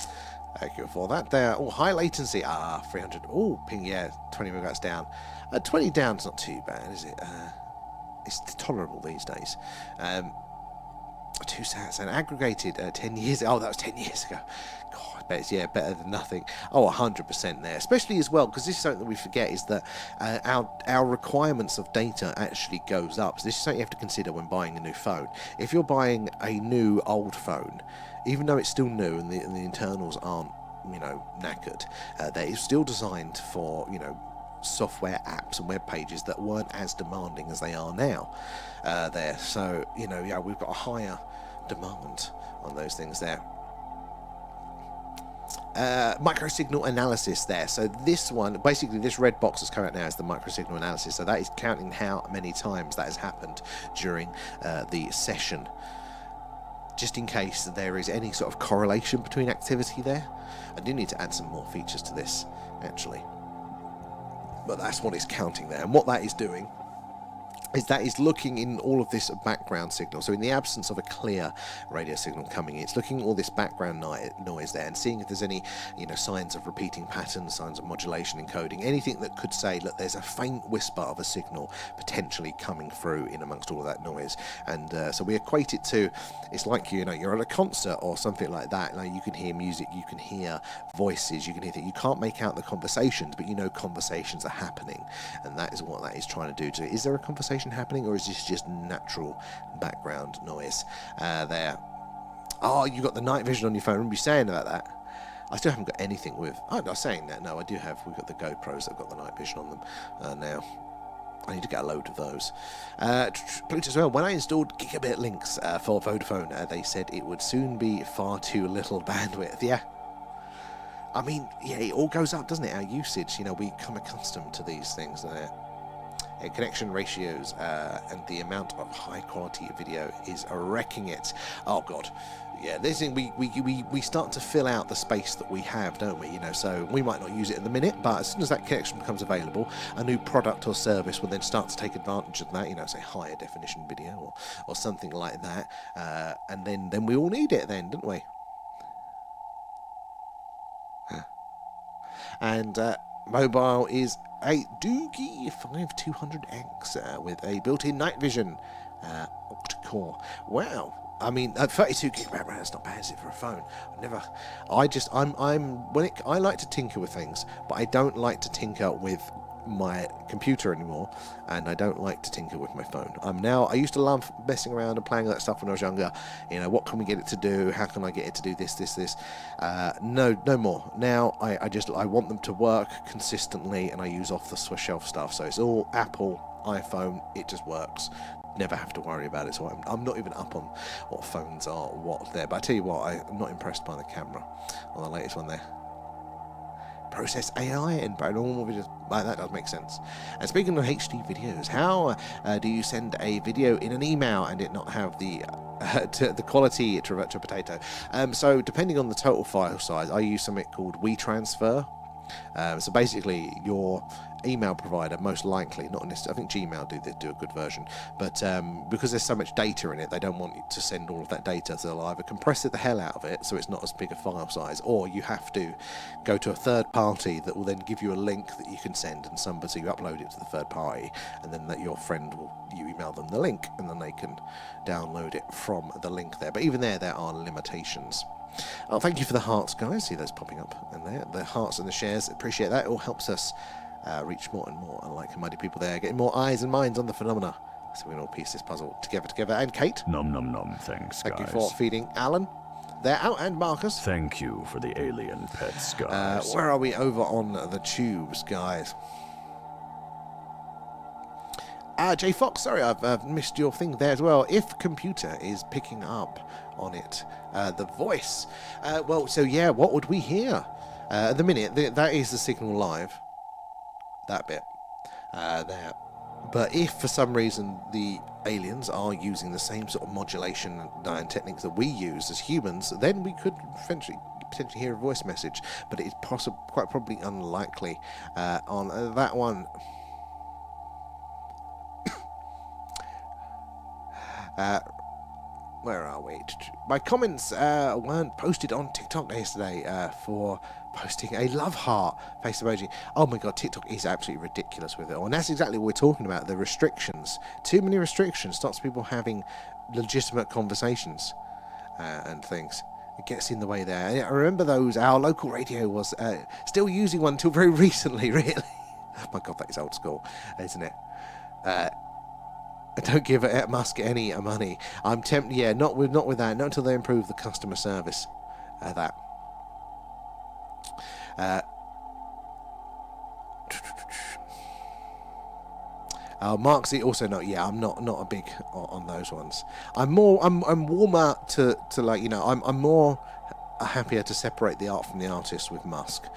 thank you for that there. Oh, high latency. 300. Oh, ping, yeah, 20 megahertz down. 20 down's not too bad, is it? It's tolerable these days. 2 sats and aggregated 10 years. Oh, that was 10 years ago. God, I bet it's, yeah, better than nothing. Oh, 100% there. Especially as well, because this is something that we forget, is that our requirements of data actually goes up. So this is something you have to consider when buying a new phone. If you're buying a new old phone, even though it's still new and the internals aren't, you know, knackered, they're still designed for, you know, software apps and web pages that weren't as demanding as they are now there. So, you know, yeah, we've got a higher demand on those things there. Microsignal analysis there. So this one, basically this red box that's coming out now is the microsignal analysis. So that is counting how many times that has happened during the session, just in case there is any sort of correlation between activity there. I do need to add some more features to this, actually. But that's what it's counting there. And what that is doing is that it's looking in all of this background signal. So in the absence of a clear radio signal coming in, it's looking at all this background noise there and seeing if there's any, signs of repeating patterns, signs of modulation, encoding, anything that could say, look, there's a faint whisper of a signal potentially coming through in amongst all of that noise. And so we equate it to, it's like, you're at a concert or something like that. Like, you can hear music, you can hear voices, you can hear things. You can't make out the conversations, but conversations are happening. And that is what that is trying to do. Is there a conversation happening, or is this just natural background noise there? Oh, you got the night vision on your phone. Remember you saying about that? I still haven't got anything with... Oh, I'm not saying that. No, I do have... We've got the GoPros that have got the night vision on them now. I need to get a load of those. Pluto as well. When I installed gigabit links for Vodafone, they said it would soon be far too little bandwidth. Yeah. I mean, yeah, it all goes up, doesn't it? Our usage, we become accustomed to these things there. Connection ratios and the amount of high quality video is wrecking it. Oh god, yeah, this thing we start to fill out the space that we have, don't we? So we might not use it at the minute, but as soon as that connection becomes available, a new product or service will then start to take advantage of that. Say higher definition video or something like that, and then we all need it then, don't we? And mobile is a Doogie 5200X with a built-in night vision octa-core. Wow. I mean, 32 gig RAM, that's not bad, is it, for a phone? I like to tinker with things, but I don't like to tinker with my computer anymore, and I don't like to tinker with my phone. I used to love messing around and playing that stuff when I was younger. What can we get it to do? How can I get it to do this? No more. Now I want them to work consistently, and I use off the shelf stuff. So it's all Apple, iPhone. It just works. Never have to worry about it. So I'm not even up on what phones are, what there. But I tell you what, I'm not impressed by the camera on the latest one there. Process AI and paranormal videos. That does make sense. And speaking of HD videos, how do you send a video in an email and it not have the quality to revert to a potato? So depending on the total file size, I use something called WeTransfer. So basically, your email provider, most likely, not necessarily, I think Gmail do a good version, but because there's so much data in it, they don't want you to send all of that data, so they'll either compress it the hell out of it so it's not as big a file size, or you have to go to a third party that will then give you a link that you can send, and so you upload it to the third party, and then your friend you email them the link, and then they can download it from the link there. But even there are limitations. Oh, thank you for the hearts, guys. See those popping up in there. The hearts and the shares. Appreciate that. It all helps us reach more and more like-minded people there, getting more eyes and minds on the phenomena. So we can all piece this puzzle together. And Kate.
Nom. Thanks,
Thank
guys.
you for feeding Alan. They're out, and Marcus.
Thank you for the alien pets, guys.
Where are we over on the tubes, guys? J Fox, sorry, I've missed your thing there as well. If computer is picking up on it, the voice. What would we hear? At the minute, that is the signal live. That bit. There. But if for some reason the aliens are using the same sort of modulation and techniques that we use as humans, then we could potentially hear a voice message. But it is quite probably unlikely on that one. Where are we? My comments weren't posted on TikTok yesterday for posting a love heart face emoji. Oh my god, TikTok is absolutely ridiculous with it. And that's exactly what we're talking about, the restrictions. Too many restrictions stops people having legitimate conversations and things. It gets in the way there. And I remember our local radio was still using one until very recently, really. Oh my god, that is old school, isn't it? Don't give Musk any money. I'm tempted. Yeah, not with that. Not until they improve the customer service. Marksy also not. Yeah, I'm not a big on those ones. I'm warmer to I'm more happier to separate the art from the artist with Musk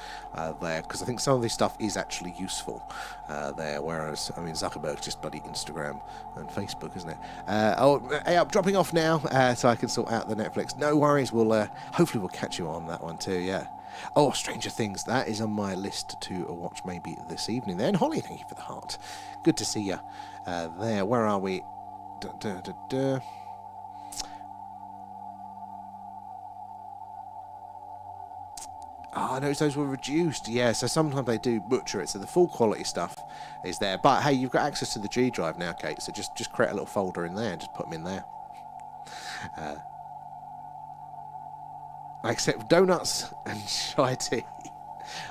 there, because I think some of this stuff is actually useful there, whereas Zuckerberg's just bloody Instagram and Facebook, isn't it? I'm dropping off now so I can sort out the Netflix. No worries, hopefully we'll catch you on that one too. Yeah. Oh, Stranger Things. That is on my list to watch maybe this evening. Then Holly, thank you for the heart. Good to see you. There. Where are we? Oh, I noticed those were reduced. Yeah, so sometimes they do butcher it, so the full quality stuff is there. But hey, you've got access to the G drive now, Kate, so just create a little folder in there and just put them in there. I accept donuts and chai tea.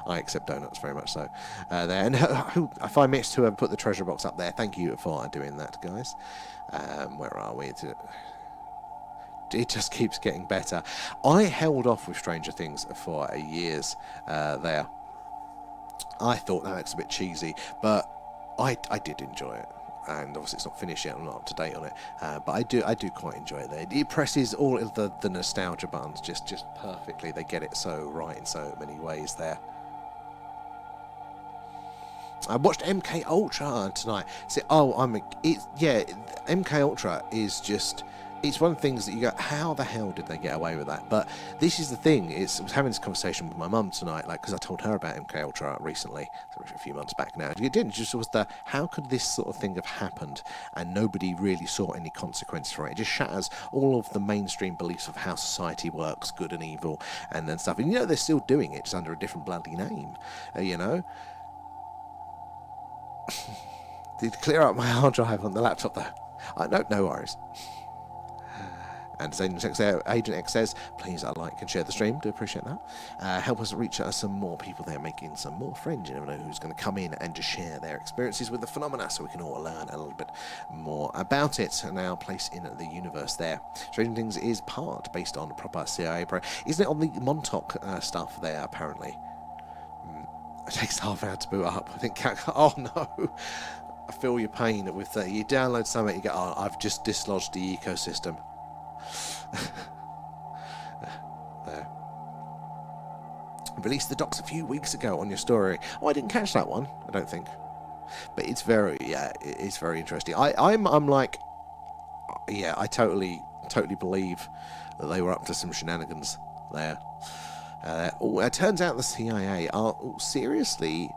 I accept donuts very much so. There, and if I missed whoever put the treasure box up there, thank you for doing that, guys. Where are we? It just keeps getting better. I held off with Stranger Things for years there. I thought that looks a bit cheesy, but I did enjoy it. And obviously it's not finished yet, I'm not up to date on it, but I do quite enjoy it there. It presses all of the nostalgia buttons just perfectly. They get it so right in so many ways there. I watched MK Ultra tonight. MK Ultra is just, it's one of the things that you go, how the hell did they get away with that? But this is the thing, I was having this conversation with my mum tonight, like, because I told her about MK Ultra recently, so a few months back now. It didn't, just was how could this sort of thing have happened and nobody really saw any consequences for it? It just shatters all of the mainstream beliefs of how society works, good and evil, and then stuff. And they're still doing it, just under a different bloody name, Did clear up my hard drive on the laptop though. No worries. And as Agent X says, please like and share the stream. Do appreciate that. Help us reach some more people there, making some more friends. You never know who's going to come in and just share their experiences with the phenomena, so we can all learn a little bit more about it and our place in the universe there. Stranger Things is part based on proper CIA pro. Isn't it on the Montauk stuff there, apparently? It takes half an hour to boot up. I think, oh no. I feel your pain with that. You download something, you go, oh, I've just dislodged the ecosystem. There. Released the docs a few weeks ago on your story. Oh, I didn't catch that one, I don't think. But it's very, it's very interesting. I'm like, yeah, I totally believe that they were up to some shenanigans there. It turns out the CIA are seriously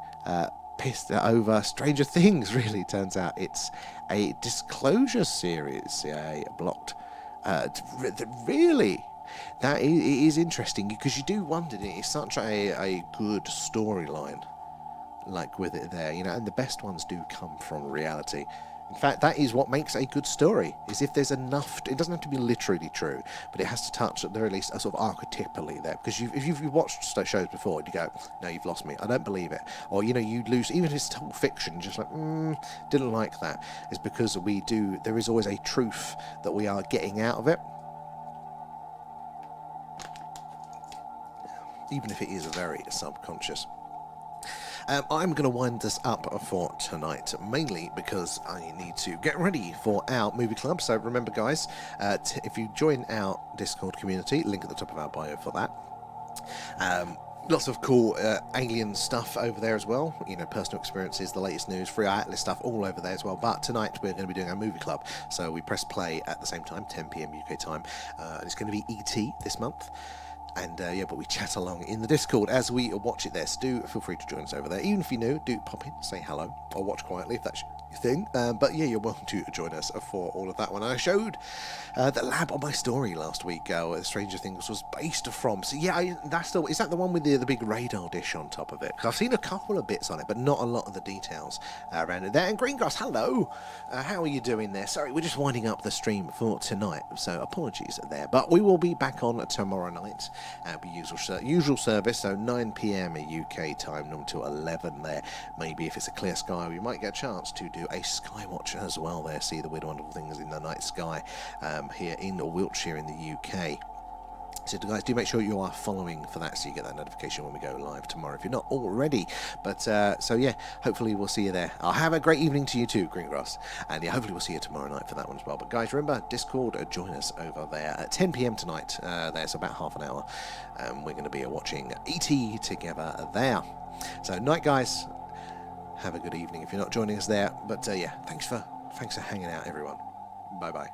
pissed over Stranger Things, really. Turns out it's a disclosure series CIA blocked. Really? It is interesting, because you do wonder, it's such a good storyline, like, with it there, and the best ones do come from reality. In fact, that is what makes a good story, is if there's enough. It doesn't have to be literally true, but it has to touch, at the very least, a sort of archetypally there. Because if you've watched shows before, and you go, no, you've lost me, I don't believe it. Or, you lose, even if it's total fiction, just like, didn't like that. It's because there is always a truth that we are getting out of it. Even if it is very subconscious. I'm going to wind this up for tonight, mainly because I need to get ready for our movie club. So remember, guys, if you join our Discord community, link at the top of our bio for that. Lots of cool alien stuff over there as well. Personal experiences, the latest news, free Atlas stuff, all over there as well. But tonight we're going to be doing our movie club. So we press play at the same time, 10 PM UK time. It's going to be ET this month. And but we chat along in the Discord as we watch it there. So do feel free to join us over there. Even if you're new, do pop in, say hello, or watch quietly if that's your thing. But yeah, you're welcome to join us for all of that one. I showed the lab on my story last week where Stranger Things was based from. So yeah, is that the one with the big radar dish on top of it? Because I've seen a couple of bits on it, but not a lot of the details around it there. And Greengrass, hello. How are you doing there? Sorry, we're just winding up the stream for tonight, so apologies there. But we will be back on tomorrow night. Usual service, so 9 PM UK time, normal to 11 there. Maybe if it's a clear sky, we might get a chance to do a skywatcher as well there, see the weird wonderful things in the night sky here in Wiltshire in the UK. So guys, do make sure you are following for that, so you get that notification when we go live tomorrow if you're not already. But so yeah, hopefully we'll see you there. I'll have a great evening to you too, Greengrass, and yeah, hopefully we'll see you tomorrow night for that one as well. But guys, remember, Discord, join us over there at 10 PM tonight. There's about half an hour. We're going to be watching ET together there. So night, guys. Have a good evening if you're not joining us there. But yeah, thanks for hanging out, everyone. Bye bye.